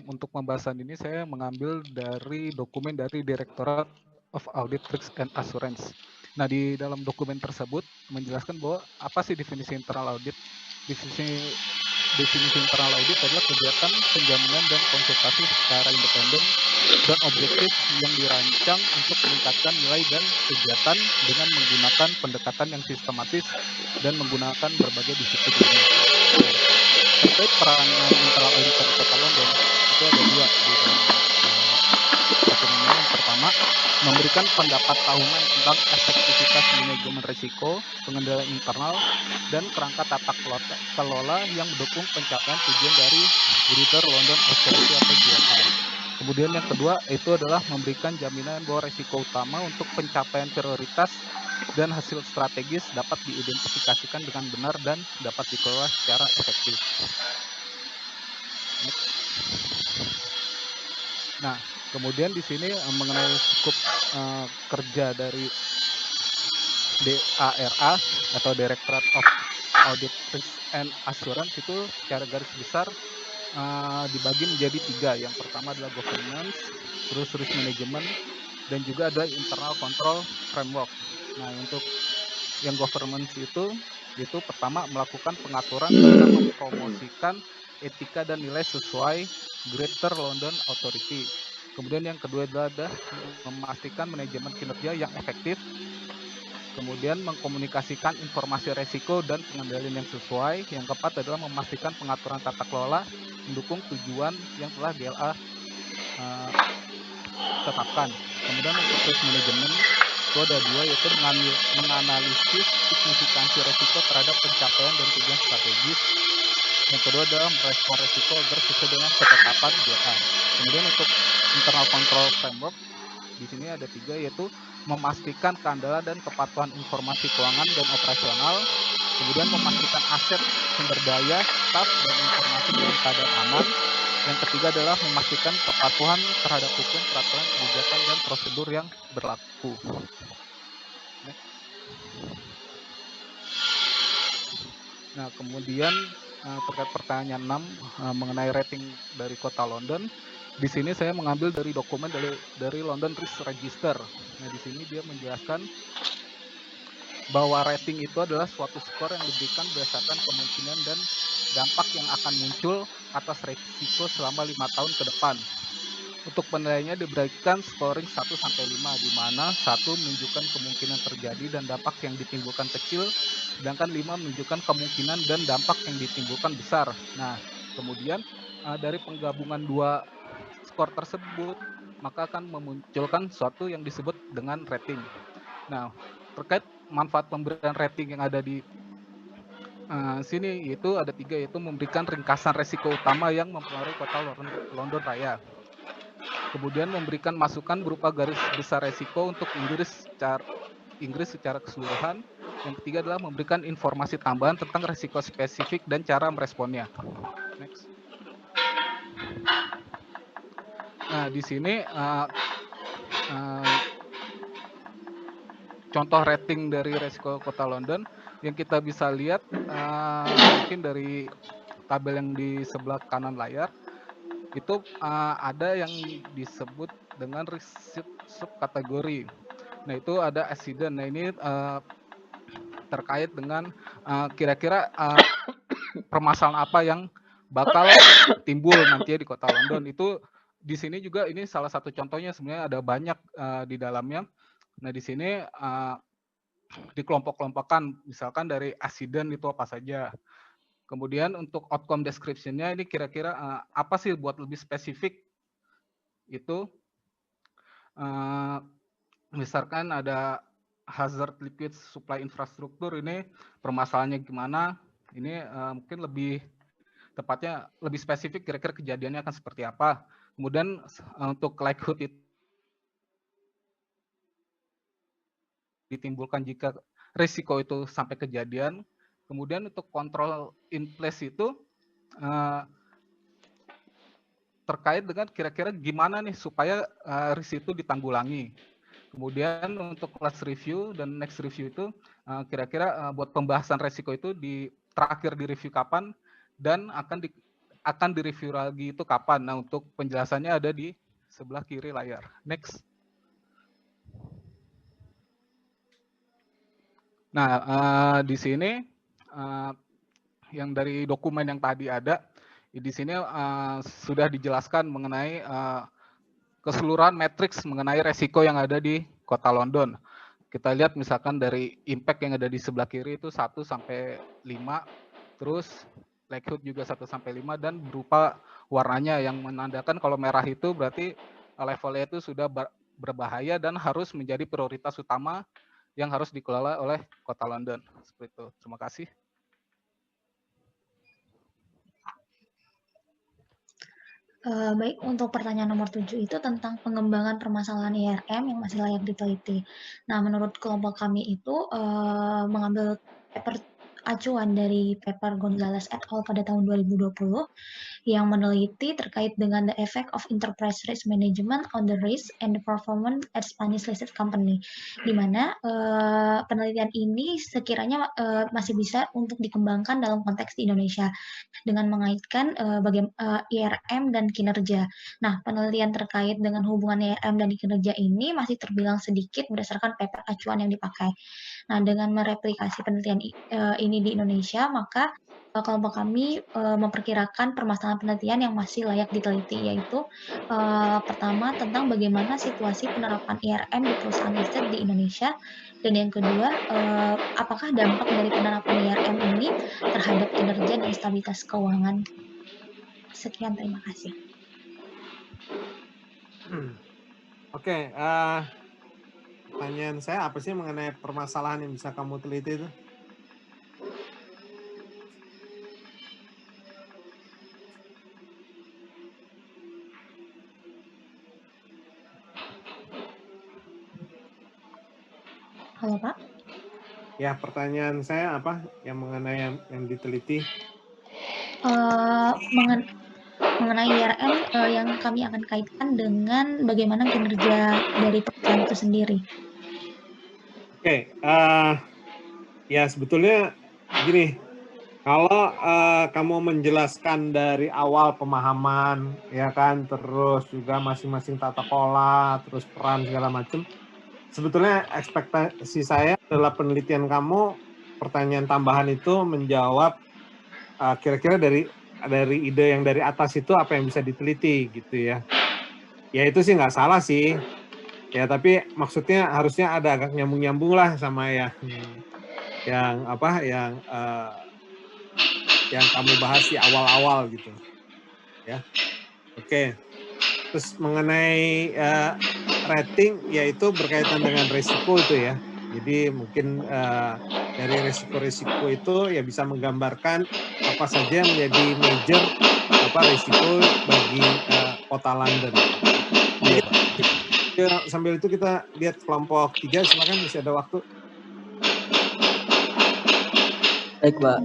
untuk pembahasan ini saya mengambil dari dokumen dari Direktorat of Audit Risk and Assurance. Nah, di dalam dokumen tersebut menjelaskan bahwa apa sih definisi internal audit. Definisi internal audit adalah kegiatan penjaminan dan konsultasi secara independen dan objektif yang dirancang untuk meningkatkan nilai dan kegiatan dengan menggunakan pendekatan yang sistematis dan menggunakan berbagai disiplin ilmu. Terkait peranan internal auditor di Kota London, itu ada dua di dalam dokumennya. Yang pertama, memberikan pendapat tahunan tentang efektivitas manajemen risiko, pengendalian internal, dan kerangka tata kelola yang mendukung pencapaian tujuan dari Greater London Authority atau GLA. Kemudian yang kedua itu adalah memberikan jaminan bahwa risiko utama untuk pencapaian prioritas dan hasil strategis dapat diidentifikasikan dengan benar dan dapat dikelola secara efektif. Nah, kemudian di sini mengenai skup kerja dari DARA atau Directorate of Audit Risk and Assurance itu secara garis besar dibagi menjadi 3. Yang pertama adalah governance, terus risk management, dan juga ada internal control framework. Nah, untuk yang governance itu pertama melakukan pengaturan serta mempromosikan etika dan nilai sesuai Greater London Authority. Kemudian yang kedua adalah memastikan manajemen kinerja yang efektif. Kemudian mengkomunikasikan informasi resiko dan pengendalian yang sesuai. Yang keempat adalah memastikan pengaturan tata kelola mendukung tujuan yang telah GLA tetapkan. Kemudian untuk risk management itu ada 2, yaitu menganalisis signifikansi resiko terhadap pencapaian dan tujuan strategis. Yang kedua adalah merespon resiko agar sesuai dengan ketetapan GLA. Kemudian untuk internal control framework di sini ada 3, yaitu memastikan keandalan dan kepatuhan informasi keuangan dan operasional, kemudian memastikan aset, sumber daya, staf, dan informasi dalam keadaan aman. Yang ketiga adalah memastikan kepatuhan terhadap hukum, peraturan, kebijakan, dan prosedur yang berlaku. Nah, kemudian terkait pertanyaan 6 mengenai rating dari Kota London. Di sini saya mengambil dari dokumen dari London Risk Register. Nah, di sini dia menjelaskan bahwa rating itu adalah suatu skor yang diberikan berdasarkan kemungkinan dan dampak yang akan muncul atas risiko selama 5 tahun ke depan. Untuk penilaiannya diberikan scoring 1-5, di mana 1 menunjukkan kemungkinan terjadi dan dampak yang ditimbulkan kecil, sedangkan 5 menunjukkan kemungkinan dan dampak yang ditimbulkan besar. Nah, kemudian dari penggabungan 2 skor tersebut, maka akan memunculkan suatu yang disebut dengan rating. Nah, terkait manfaat pemberian rating yang ada di sini, yaitu ada 3, yaitu memberikan ringkasan resiko utama yang mempengaruhi Kota London Raya. Kemudian memberikan masukan berupa garis besar resiko untuk Inggris secara keseluruhan. Yang ketiga adalah memberikan informasi tambahan tentang resiko spesifik dan cara meresponnya. Next. Nah, di sini contoh rating dari resiko Kota London yang kita bisa lihat mungkin dari tabel yang di sebelah kanan layar. Itu ada yang disebut dengan risk subkategori. Nah, itu ada accident. Nah, ini terkait dengan kira-kira permasalahan apa yang bakal timbul nanti di Kota London. Itu di sini juga ini salah satu contohnya, sebenarnya ada banyak di dalamnya. Nah, di sini dikelompok-kelompokkan, misalkan dari accident itu apa saja. Kemudian untuk outcome description-nya ini kira-kira apa sih buat lebih spesifik itu misalkan ada hazard liquid supply infrastruktur, ini permasalahannya gimana, ini mungkin lebih tepatnya lebih spesifik kira-kira kejadiannya akan seperti apa. Kemudian untuk likelihood itu ditimbulkan jika risiko itu sampai kejadian. Kemudian untuk control in place itu terkait dengan kira-kira gimana nih supaya risiko itu ditanggulangi. Kemudian untuk last review dan next review itu kira-kira buat pembahasan risiko itu terakhir di review kapan dan akan direview lagi itu kapan. Nah, untuk penjelasannya ada di sebelah kiri layar. Next. Nah, di sini yang dari dokumen yang tadi ada, di sini sudah dijelaskan mengenai keseluruhan matriks mengenai resiko yang ada di Kota London. Kita lihat misalkan dari impact yang ada di sebelah kiri itu 1 sampai 5, terus likelihood juga 1 sampai 5, dan berupa warnanya yang menandakan kalau merah itu berarti levelnya itu sudah berbahaya dan harus menjadi prioritas utama yang harus dikelola oleh Kota London. Seperti itu. Terima kasih. Baik, untuk pertanyaan nomor 7 itu tentang pengembangan permasalahan IRM yang masih layak diteliti. Nah, menurut kelompok kami itu mengambil paper acuan dari paper Gonzalez et al. Pada tahun 2020 yang meneliti terkait dengan the effect of enterprise risk management on the risk and the performance at Spanish listed company, di mana penelitian ini sekiranya masih bisa untuk dikembangkan dalam konteks di Indonesia dengan mengaitkan IRM dan kinerja. Nah, penelitian terkait dengan hubungan IRM dan kinerja ini masih terbilang sedikit berdasarkan paper acuan yang dipakai. Nah, dengan mereplikasi penelitian ini di Indonesia, maka kelompok kami memperkirakan permasalahan penelitian yang masih layak diteliti, yaitu pertama tentang bagaimana situasi penerapan IRM di perusahaan listed di Indonesia, dan yang kedua apakah dampak dari penerapan IRM ini terhadap kinerja dan stabilitas keuangan. Sekian, terima kasih. Oke, pertanyaan saya apa sih mengenai permasalahan yang bisa kamu teliti itu? Halo, Pak. Ya, pertanyaan saya apa yang mengenai yang diteliti? Mengenai IRM yang kami akan kaitkan dengan bagaimana kinerja dari perusahaan itu sendiri. Oke, ya sebetulnya gini, kalau kamu menjelaskan dari awal pemahaman, ya kan, terus juga masing-masing tata kelola, terus peran segala macam, sebetulnya ekspektasi saya adalah penelitian kamu, pertanyaan tambahan itu menjawab kira-kira dari ide yang dari atas itu apa yang bisa diteliti gitu ya. Ya itu sih nggak salah sih. Ya tapi maksudnya harusnya ada agak nyambung-nyambung lah sama yang kamu bahas di awal-awal gitu. Ya. Oke. Terus mengenai rating, yaitu berkaitan dengan risiko itu ya. Jadi mungkin dari risiko-risiko itu ya bisa menggambarkan apa saja yang menjadi major risiko bagi Kota London. Sambil itu kita lihat kelompok 3, silakan, masih ada waktu. Baik, Pak.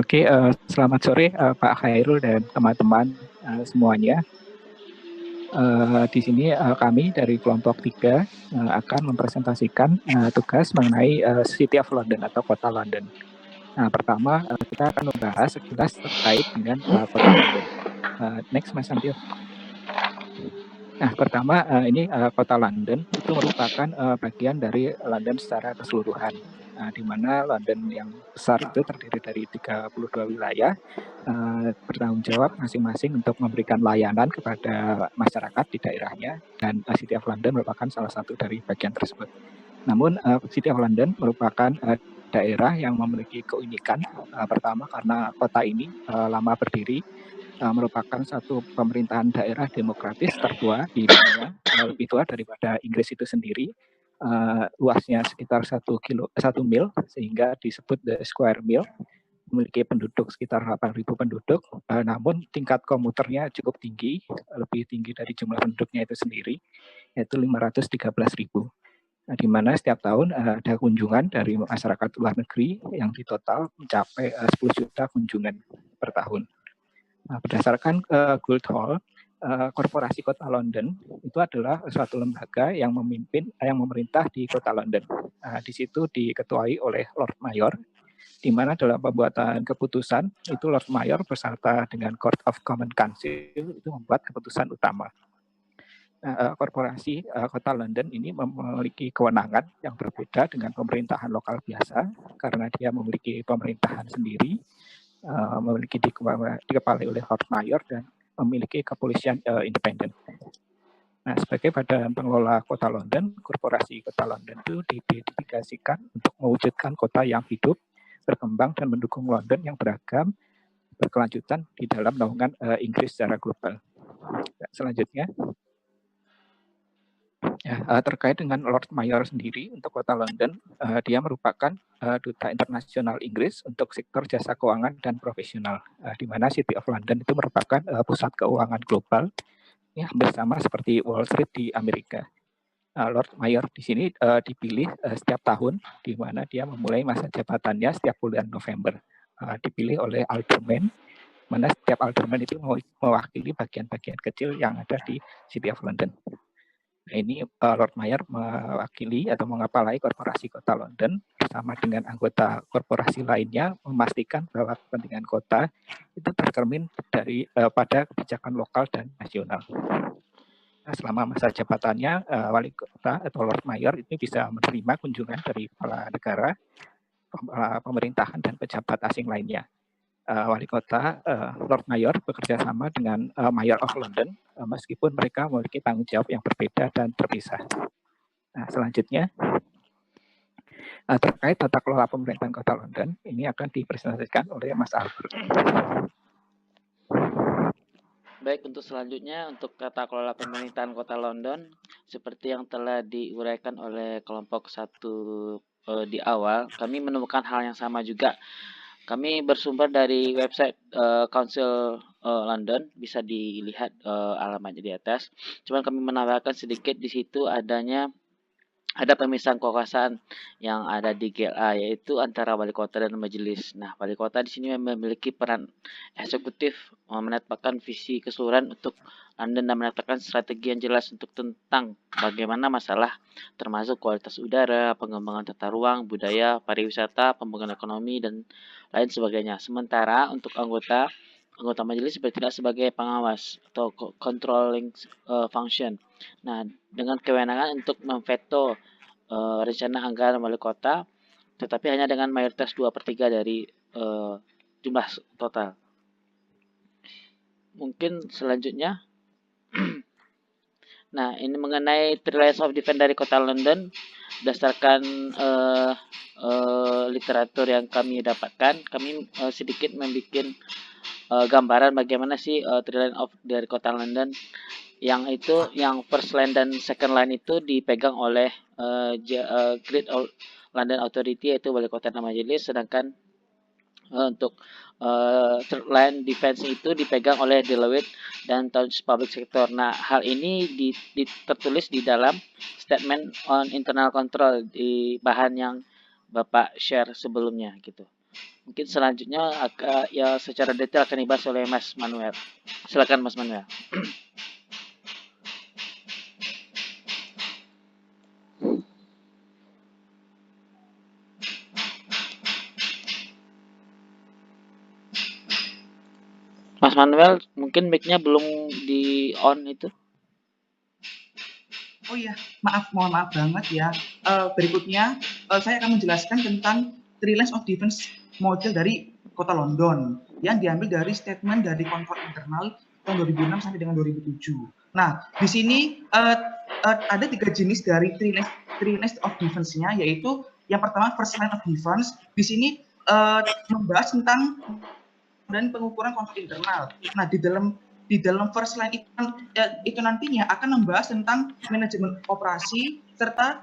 Oke, selamat sore Pak Khairul dan teman-teman semuanya. Di sini kami dari kelompok 3 akan mempresentasikan tugas mengenai City of London atau Kota London. Nah, pertama kita akan membahas sekilas terkait dengan Kota London. Next, Mas Sambil. Nah, pertama ini Kota London itu merupakan bagian dari London secara keseluruhan. Di mana London yang besar itu terdiri dari 32 wilayah, bertanggung jawab masing-masing untuk memberikan layanan kepada masyarakat di daerahnya, dan City of London merupakan salah satu dari bagian tersebut. Namun City of London merupakan daerah yang memiliki keunikan, pertama karena kota ini lama berdiri, merupakan satu pemerintahan daerah demokratis tertua di dunia, lebih tua daripada Inggris itu sendiri. Luasnya sekitar 1 mil, sehingga disebut the square mile, memiliki penduduk sekitar 8.000 penduduk, namun tingkat komuternya cukup tinggi, lebih tinggi dari jumlah penduduknya itu sendiri, yaitu 513.000. Nah, di mana setiap tahun ada kunjungan dari masyarakat luar negeri yang di total mencapai 10 juta kunjungan per tahun. Nah, berdasarkan Guild Hall, Korporasi Kota London itu adalah suatu lembaga yang memerintah di Kota London. Nah, di situ diketuai oleh Lord Mayor, di mana dalam pembuatan keputusan itu Lord Mayor beserta dengan Court of Common Council itu membuat keputusan utama. Korporasi Kota London ini memiliki kewenangan yang berbeda dengan pemerintahan lokal biasa karena dia memiliki pemerintahan sendiri, memiliki dikepalai oleh Lord Mayor dan memiliki kepolisian independen. Nah, sebagai badan pengelola Kota London, Korporasi Kota London itu didedikasikan untuk mewujudkan kota yang hidup, berkembang dan mendukung London yang beragam, berkelanjutan di dalam naungan Inggris secara global. Selanjutnya, terkait dengan Lord Mayor sendiri untuk Kota London, dia merupakan duta internasional Inggris untuk sektor jasa keuangan dan profesional, di mana City of London itu merupakan pusat keuangan global, ya, hampir sama seperti Wall Street di Amerika. Lord Mayor di sini dipilih setiap tahun, di mana dia memulai masa jabatannya setiap bulan November, dipilih oleh alderman, mana setiap alderman itu mewakili bagian-bagian kecil yang ada di City of London. Nah, ini Lord Mayor mewakili atau mengepalai Korporasi Kota London bersama dengan anggota korporasi lainnya memastikan bahwa kepentingan kota itu tercermin dari pada kebijakan lokal dan nasional. Nah, selama masa jabatannya, wali kota atau Lord Mayor itu bisa menerima kunjungan dari kepala negara, pemerintahan dan pejabat asing lainnya. Wali kota Lord Mayor bekerja sama dengan Mayor of London meskipun mereka memiliki tanggung jawab yang berbeda dan terpisah. Nah, selanjutnya terkait tata kelola pemerintahan Kota London ini akan dipresentasikan oleh Mas Albert. Baik, untuk selanjutnya untuk tata kelola pemerintahan Kota London seperti yang telah diuraikan oleh kelompok 1 di awal, kami menemukan hal yang sama juga. Kami bersumber dari website Council London, bisa dilihat alamatnya di atas. Cuman kami menambahkan sedikit di situ ada pemisahan kekuasaan yang ada di GLA, yaitu antara wali kota dan majelis. Nah, wali kota di sini memiliki peran eksekutif, menetapkan visi keseluruhan untuk London dan menetapkan strategi yang jelas untuk tentang bagaimana masalah termasuk kualitas udara, pengembangan tata ruang, budaya, pariwisata, pembangunan ekonomi dan lain sebagainya. Sementara untuk anggota majelis bertindak sebagai pengawas atau controlling function. Nah, dengan kewenangan untuk memveto rencana anggaran wali kota, tetapi hanya dengan mayoritas 2/3 dari jumlah total. Mungkin selanjutnya, nah ini mengenai Three Lines of Defense dari Kota London, berdasarkan literatur yang kami dapatkan, kami sedikit membuat gambaran bagaimana sih Three Line of dari Kota London, yang itu yang first line dan second line itu dipegang oleh Great London Authority, yaitu wali kota dan majelis, sedangkan untuk third line defense itu dipegang oleh Deloitte dan Touch Public Sector. Nah, hal ini tertulis di dalam Statement on Internal Control di bahan yang Bapak share sebelumnya gitu. Mungkin selanjutnya ya secara detail akan dibahas oleh Mas Manuel. Silakan Mas Manuel. Mas Manuel, mungkin mic-nya belum di on itu. Oh iya, mohon maaf banget ya. Berikutnya saya akan menjelaskan tentang Three Lines of Defense model dari Kota London yang diambil dari statement dari Control Internal tahun 2006 sampai dengan 2007. Nah, di sini ada 3 jenis dari Three Lines of Defense-nya, yaitu yang pertama First Line of Defense. Di sini membahas tentang dan pengukuran konflik internal. Nah, di dalam di dalam first line itu nantinya akan membahas tentang manajemen operasi serta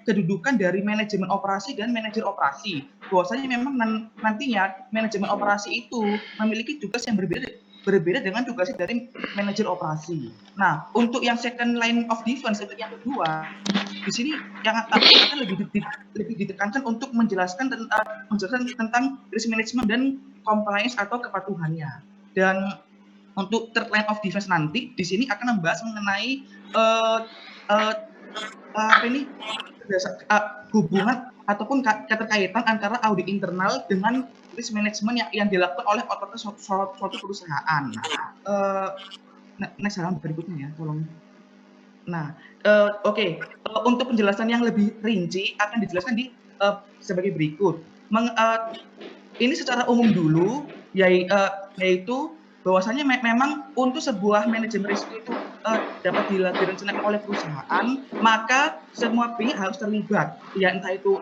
kedudukan dari manajemen operasi dan manajer operasi. Bahwasanya memang nantinya manajemen operasi itu memiliki tugas yang berbeda dengan tugas dari manajer operasi. Nah, untuk yang second line of defense, untuk yang kedua, di sini yang akan lebih ditekankan untuk menjelaskan tentang risk management dan compliance atau kepatuhannya. Dan untuk third line of defense nanti di sini akan membahas mengenai hubungan ataupun keterkaitan antara audit internal dengan risk management yang dilakukan oleh otoritas suatu perusahaan. Next halaman berikutnya ya, tolong. Nah, oke. Untuk penjelasan yang lebih rinci akan dijelaskan sebagai berikut. Ini secara umum dulu, yaitu bahwasanya memang untuk sebuah manajemen risiko itu dapat direncanakan oleh perusahaan, maka semua pihak harus terlibat, ya entah itu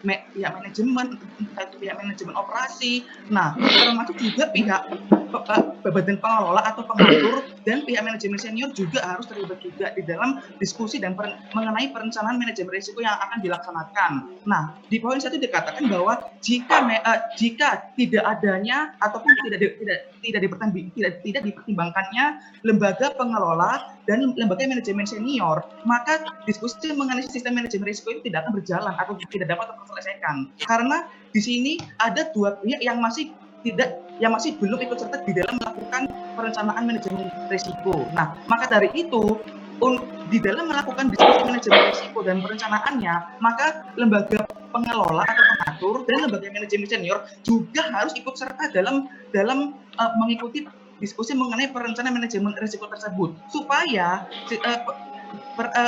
pihak manajemen, entah itu pihak manajemen operasi. Nah, termasuk juga pihak badan pengelola atau pengatur dan pihak manajemen senior juga harus terlibat juga di dalam diskusi dan mengenai perencanaan manajemen risiko yang akan dilaksanakan. Nah, di poin 1 dikatakan bahwa jika tidak adanya ataupun tidak dipertimbangkannya lembaga pengelola dan lembaga manajemen senior, maka diskusi mengenai sistem manajemen risiko itu tidak akan berjalan atau tidak dapat terselesaikan. Karena di sini ada dua pihak yang masih belum ikut serta di dalam melakukan perencanaan manajemen risiko. Nah, maka dari itu di dalam melakukan diskusi manajemen risiko dan perencanaannya, maka lembaga pengelola atau pengatur dan lembaga manajemen senior juga harus ikut serta dalam mengikuti diskusi mengenai perencanaan manajemen risiko tersebut supaya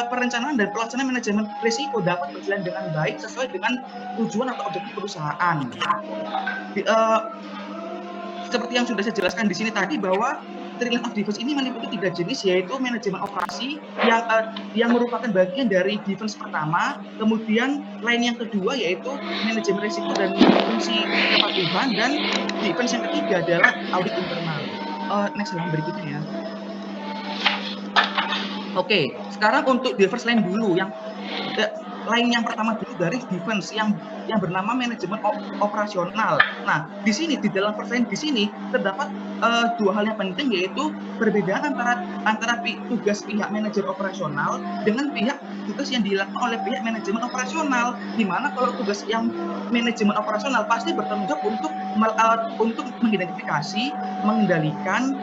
perencanaan dan pelaksanaan manajemen risiko dapat berjalan dengan baik sesuai dengan tujuan atau objektif perusahaan. Seperti yang sudah saya jelaskan di sini tadi bahwa three line of defense ini meliputi 3 jenis, yaitu manajemen operasi yang merupakan bagian dari defense pertama, kemudian line yang kedua yaitu manajemen risiko dan fungsi kepatuhan, dan defense yang ketiga adalah audit internal. Next slide berikutnya ya. Oke, sekarang untuk defense line dulu, line yang pertama dulu dari defense yang bernama manajemen operasional. Nah, di sini di dalam first line di sini terdapat dua hal yang penting, yaitu perbedaan antara tugas pihak manajer operasional dengan tugas yang dilakukan oleh pihak manajemen operasional. Di mana kalau tugas yang manajemen operasional pasti bertanggung jawab untuk mengidentifikasi, mengendalikan,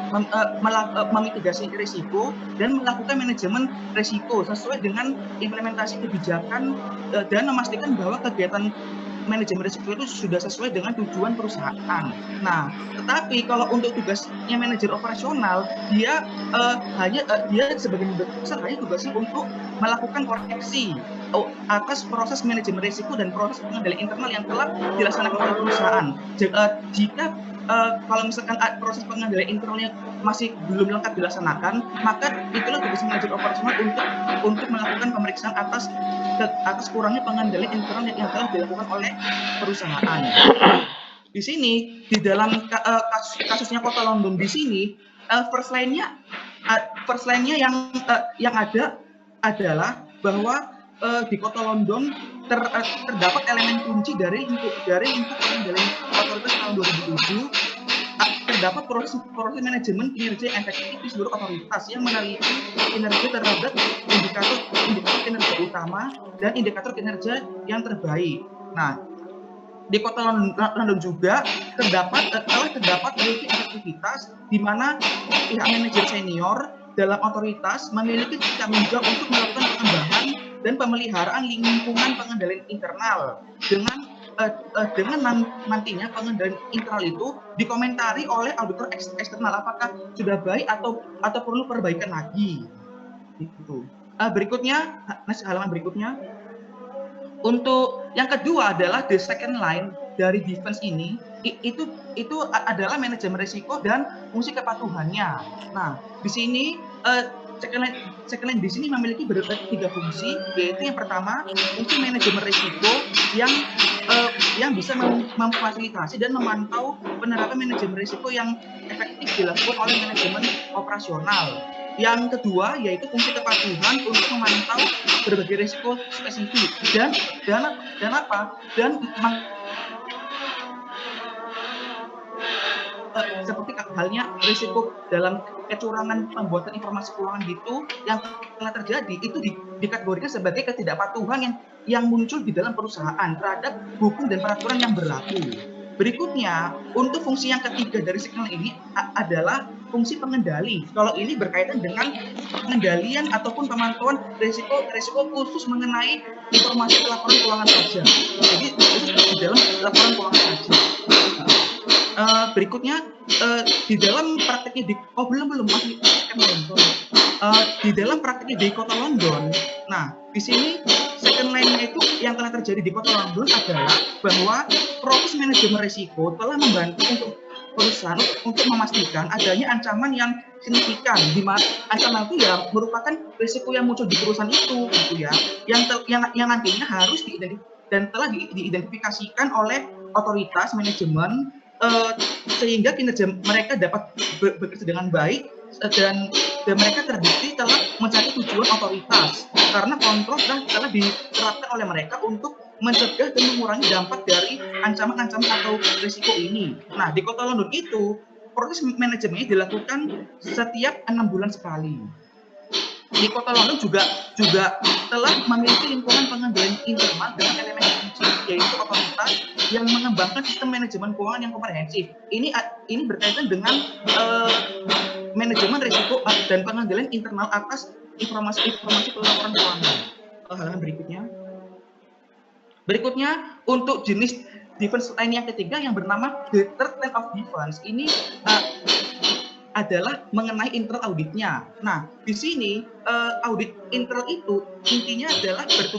memitigasi risiko dan melakukan manajemen risiko sesuai dengan implementasi kebijakan dan memastikan bahwa kegiatan manajemen risiko itu sudah sesuai dengan tujuan perusahaan. Nah, tetapi kalau untuk tugasnya manajer operasional, dia sebagai besar hanya tugasnya untuk melakukan koreksi atas proses manajemen risiko dan proses pengendalian internal yang telah dilaksanakan oleh perusahaan. Jika kalau misalkan proses pengendalian internalnya masih belum lengkap dilaksanakan, maka itulah tugas manajer operasional untuk melakukan pemeriksaan atas kurangnya pengendalian internal yang telah dilakukan oleh perusahaan. Di sini di dalam kasusnya Kota London di sini first line-nya yang ada adalah bahwa di Kota London terdapat elemen kunci dari pengendalian otoritas tahun 2007. Terdapat proses manajemen kinerja yang efektif di seluruh otoritas yang meneliti kinerja terhadap indikator kinerja utama dan indikator kinerja yang terbaik. Nah, di Kota London juga telah terdapat memiliki efektivitas di mana pihak manajer senior dalam otoritas memiliki tanggung jawab untuk melakukan pengembangan dan pemeliharaan lingkungan pengendalian internal dengan nantinya pengendalian internal itu dikomentari oleh auditor eksternal apakah sudah baik atau perlu perbaikan lagi. Itu. Berikutnya, halaman berikutnya. Untuk yang kedua adalah the second line dari defense ini itu adalah manajemen risiko dan fungsi kepatuhannya. Nah, di sini second line di sini memiliki 3 fungsi, yaitu yang pertama fungsi manajemen risiko yang yang bisa memfasilitasi dan memantau penerapan manajemen risiko yang efektif dilakukan oleh manajemen operasional. Yang kedua yaitu fungsi kepatuhan untuk memantau berbagai risiko spesifik dan seperti halnya risiko dalam kecurangan pembuatan informasi keuangan gitu yang telah terjadi itu dikategorikan sebagai ketidakpatuhan yang muncul di dalam perusahaan terhadap hukum dan peraturan yang berlaku. Berikutnya, untuk fungsi yang ketiga dari signal ini adalah fungsi pengendali. Kalau ini berkaitan dengan pengendalian ataupun pemantauan risiko khusus mengenai informasi laporan keuangan saja. Jadi khusus di dalam laporan keuangan saja. Berikutnya di dalam prakteknya di dalam prakteknya di Kota London. Nah, di sini second line-nya itu yang telah terjadi di Kota London adalah bahwa proses manajemen risiko telah membantu untuk perusahaan untuk memastikan adanya ancaman yang signifikan, di mana ancaman itu ya merupakan risiko yang muncul di perusahaan itu, gitu ya, yang nantinya harus dan telah diidentifikasikan oleh otoritas manajemen sehingga kinerja mereka dapat bekerja dengan baik dan mereka terbukti telah mencapai tujuan otoritas karena kontrol telah diterapkan oleh mereka untuk mencegah dan mengurangi dampak dari ancaman-ancaman atau risiko ini. Nah, di Kota London itu proses manajemennya dilakukan setiap 6 bulan sekali. Di Kota London juga telah memiliki lingkungan pengendalian internal dengan elemen kunci yaitu otoritas yang mengembangkan sistem manajemen keuangan yang komprehensif. Ini berkaitan dengan manajemen risiko dan pengendalian internal atas informasi pelaporan keuangan. Halaman berikutnya untuk jenis defense line yang ketiga yang bernama the third line of defense ini adalah mengenai internal auditnya. Nah, di sini audit internal itu intinya adalah pihak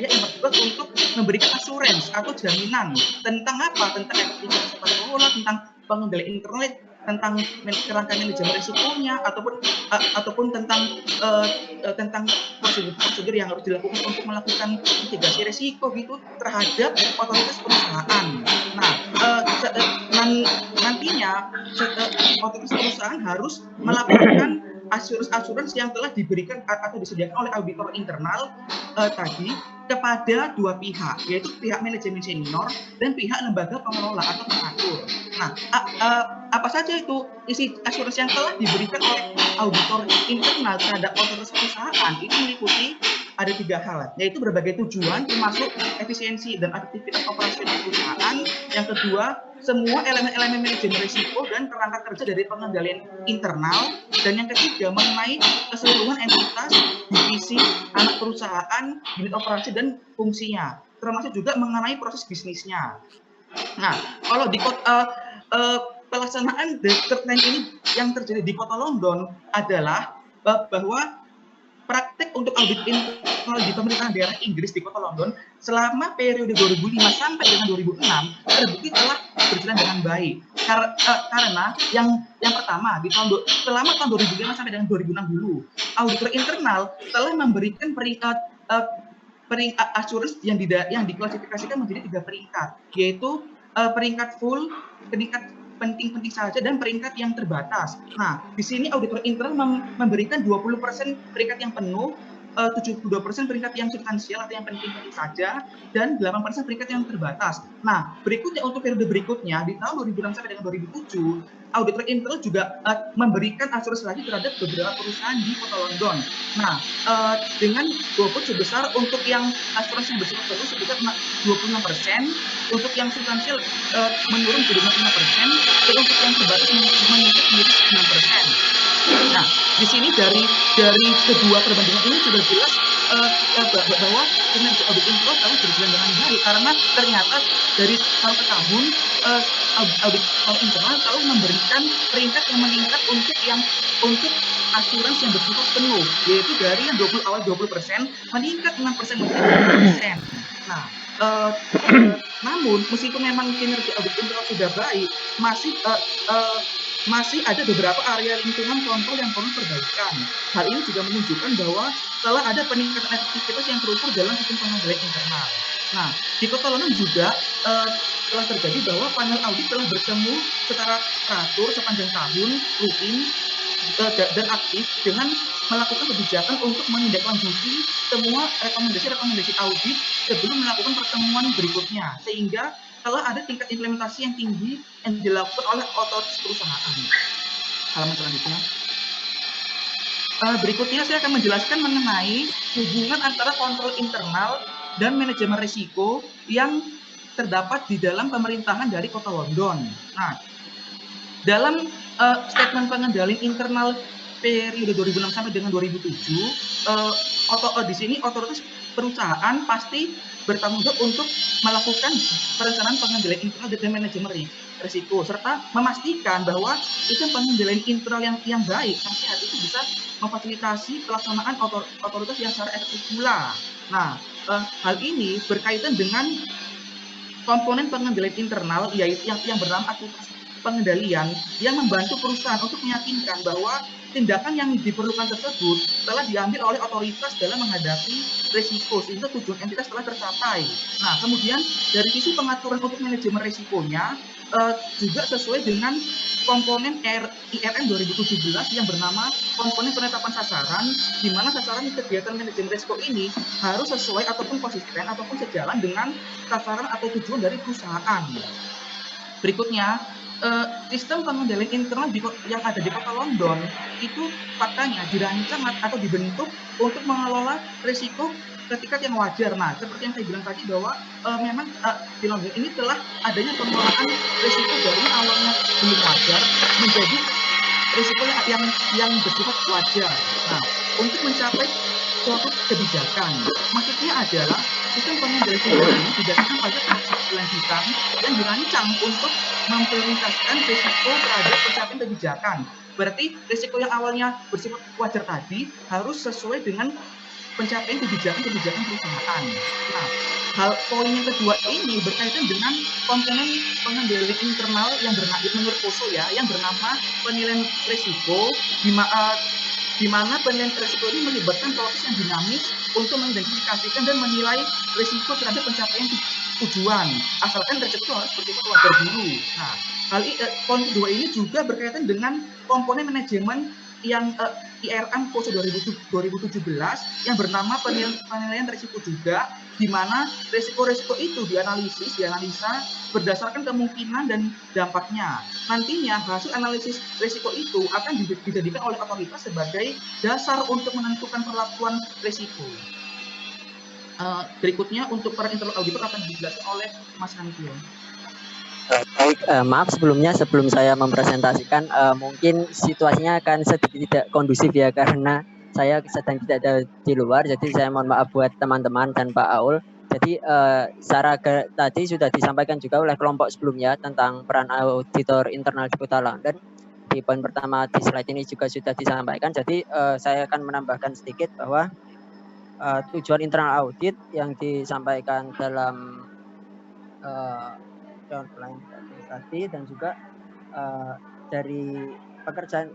yang bertugas untuk memberikan assurance atau jaminan tentang apa? Tentang efektivitas tata kelola, tentang pengendalian internal, tentang kerangka manajemen risikonya, ataupun tentang prosedur yang harus dilakukan untuk melakukan mitigasi risiko gitu terhadap otoritas perusahaan. Nah, nantinya otoritas perusahaan harus melaporkan assurance yang telah diberikan atau disediakan oleh auditor internal tadi kepada dua pihak, yaitu pihak manajemen senior dan pihak lembaga pengelola atau pengatur. Nah, apa saja itu isi assurance yang telah diberikan oleh auditor internal terhadap otoritas perusahaan itu meliputi ada 3 hal, yaitu berbagai tujuan termasuk efisiensi dan aktivitas operasional perusahaan. Yang kedua, semua elemen-elemen manajemen risiko dan kerangka kerja dari pengendalian internal. Dan yang ketiga, mengenai keseluruhan entitas, divisi, anak perusahaan, unit operasi dan fungsinya, termasuk juga mengenai proses bisnisnya. Nah, kalau di pelaksanaan the third line ini yang terjadi di Kota London adalah bahwa praktek untuk audit internal di pemerintahan daerah Inggris di Kota London selama periode 2005 sampai dengan 2006 terbukti telah berjalan dengan baik. Karena yang pertama selama tahun 2005 sampai dengan 2006 dulu, auditor internal telah memberikan peringkat assurance yang diklasifikasikan menjadi 3 peringkat, yaitu peringkat full, peringkat penting-penting saja, dan peringkat yang terbatas. Nah, di sini auditor internal memberikan 20% peringkat yang penuh, 72% peringkat yang substansial atau yang penting-penting saja, dan 8% peringkat yang terbatas. Nah, berikutnya untuk periode berikutnya di tahun 2006 sampai dengan 2007, auditor internal juga memberikan assurance lagi terhadap beberapa perusahaan di Kota London. Nah, dengan bobot sebesar untuk yang assurance yang bersifat bagus sebesar 26%, untuk yang substansial menurun jadi 5%, dan untuk yang terbatas meningkat menjadi 9%. Nah, di sini dari kedua perbandingan ini sudah jelas bahwa kinerja audit internal telah berjalan dengan baik karena ternyata dari tahun ke tahun audit internal telah memberikan peringkat yang meningkat untuk assurance yang bersifat penuh, yaitu dari yang 20% meningkat 6% menjadi 10%. Nah, namun meskipun memang kinerja audit internal sudah baik, masih ada beberapa area lingkungan kontrol yang perlu perbaikan. Hal ini juga menunjukkan bahwa telah ada peningkatan efektivitas yang terukur dalam sistem pengendalian internal. Nah, di Kota London juga telah terjadi bahwa panel audit telah bertemu secara teratur sepanjang tahun, rutin, dan aktif dengan melakukan kebijakan untuk menindaklanjuti semua rekomendasi audit sebelum melakukan pertemuan berikutnya, sehingga telah ada tingkat implementasi yang tinggi yang dilakukan oleh otoritas perusahaan. Halaman selanjutnya. Berikutnya saya akan menjelaskan mengenai hubungan antara kontrol internal dan manajemen risiko yang terdapat di dalam pemerintahan dari Kota London. Nah, dalam statement pengendalian internal periode 2006 sampai dengan 2007, di sini otoritas perusahaan pasti bertanggung jawab untuk melakukan perencanaan pengendalian internal dan manajemen risiko, serta memastikan bahwa sistem pengendalian internal yang baik dan sehat itu bisa memfasilitasi pelaksanaan otoritas yang secara efektif pula. Nah, hal ini berkaitan dengan komponen pengendalian internal, yaitu yang bernama aktivitas pengendalian yang membantu perusahaan untuk meyakinkan bahwa tindakan yang diperlukan tersebut telah diambil oleh otoritas dalam menghadapi risiko sehingga tujuan entitas telah tercapai. Nah, kemudian dari sisi pengaturan untuk manajemen risikonya juga sesuai dengan komponen IRM 2017 yang bernama komponen penetapan sasaran, di mana sasaran kegiatan manajemen risiko ini harus sesuai ataupun konsisten ataupun sejalan dengan sasaran atau tujuan dari perusahaan. Berikutnya, sistem pengendalian internal yang ada di Kota London itu faktanya dirancang atau dibentuk untuk mengelola risiko ketika yang wajar. Nah, seperti yang saya bilang tadi bahwa memang di London ini telah adanya pengelolaan risiko dari awalnya belum wajar menjadi risiko yang bersifat wajar. Nah, untuk mencapai suatu kebijakan, maksudnya adalah sistem pengendalian internal ini didasarkan pada prinsip kelanjutan yang dirancang untuk memprioritaskan risiko terhadap pencapaian kebijakan. Berarti risiko yang awalnya bersifat wajar tadi harus sesuai dengan pencapaian kebijakan perusahaan. Nah, poin yang kedua ini berkaitan dengan komponen pengendalian internal yang menurut Poso yang bernama penilaian risiko, di mana penilaian risiko ini melibatkan proses yang dinamis untuk mengidentifikasikan dan menilai risiko terhadap pencapaian tujuan, asalkan risiko harus bersifat wajar dulu. Nah, poin kedua ini juga berkaitan dengan komponen manajemen yang IRM Poso 2017 yang bernama penilaian risiko juga, di mana risiko-risiko itu dianalisa berdasarkan kemungkinan dan dampaknya. Nantinya hasil analisis risiko itu akan dijadikan oleh otoritas sebagai dasar untuk menentukan perlakuan risiko. Berikutnya untuk para internal auditor akan dijelaskan oleh Mas Hantio. Baik, maaf sebelum saya mempresentasikan, mungkin situasinya akan sedikit tidak kondusif ya, karena saya sedang tidak ada di luar, jadi saya mohon maaf buat teman-teman dan Pak Aul. Jadi secara tadi sudah disampaikan juga oleh kelompok sebelumnya tentang peran auditor internal di Kota London. Di poin pertama di slide ini juga sudah disampaikan, jadi saya akan menambahkan sedikit bahwa tujuan internal audit yang disampaikan dalam online tadi dan juga dari pekerjaan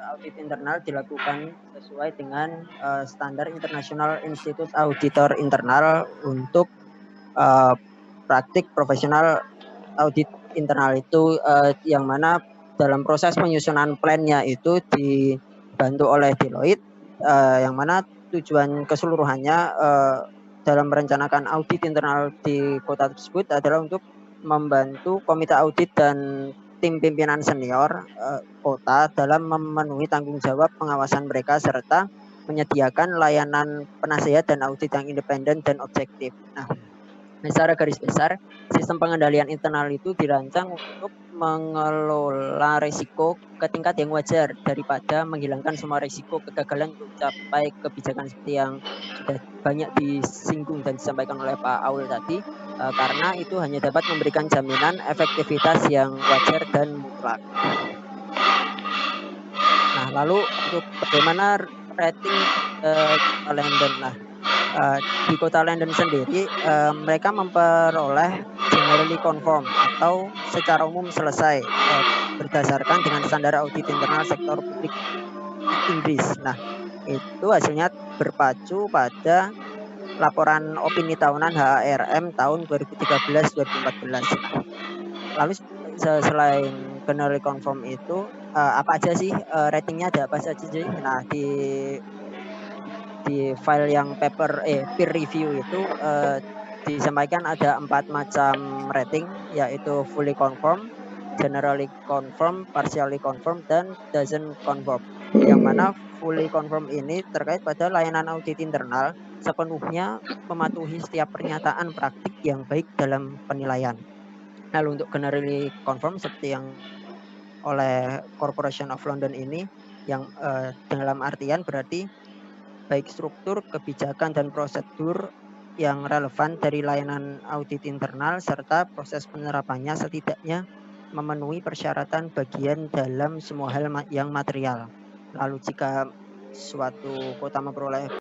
audit internal dilakukan sesuai dengan standar International Institute Auditor Internal untuk praktik profesional audit internal itu, yang mana dalam proses penyusunan plan-nya itu dibantu oleh Deloitte, yang mana tujuan keseluruhannya dalam merencanakan audit internal di kota tersebut adalah untuk membantu komite audit dan tim pimpinan senior kota dalam memenuhi tanggung jawab pengawasan mereka serta menyediakan layanan penasihat dan audit yang independen dan objektif. Nah, secara garis besar, sistem pengendalian internal itu dirancang untuk mengelola risiko ke tingkat yang wajar daripada menghilangkan semua risiko kegagalan untuk mencapai kebijakan seperti yang sudah banyak disinggung dan disampaikan oleh Pak Aul tadi, karena itu hanya dapat memberikan jaminan efektivitas yang wajar dan mutlak. Nah, lalu untuk bagaimana rating London? Nah, di Kota London sendiri mereka memperoleh generally conform atau secara umum selesai berdasarkan dengan standar audit internal sektor publik Inggris. Nah, itu hasilnya berpacu pada laporan opini tahunan HRM tahun 2013-2014. Lalu selain generally conform itu apa aja sih ratingnya, ada apa saja sih? Nah, di file yang peer review itu disampaikan ada 4 macam rating, yaitu fully conform, generally conform, partially conform, dan doesn't conform. Yang mana fully conform ini terkait pada layanan audit internal sepenuhnya mematuhi setiap pernyataan praktik yang baik dalam penilaian. Lalu untuk generally conform seperti yang oleh Corporation of London ini, yang dalam artian berarti baik struktur, kebijakan, dan prosedur yang relevan dari layanan audit internal serta proses penerapannya setidaknya memenuhi persyaratan bagian dalam semua hal yang material. Lalu jika suatu kota memperoleh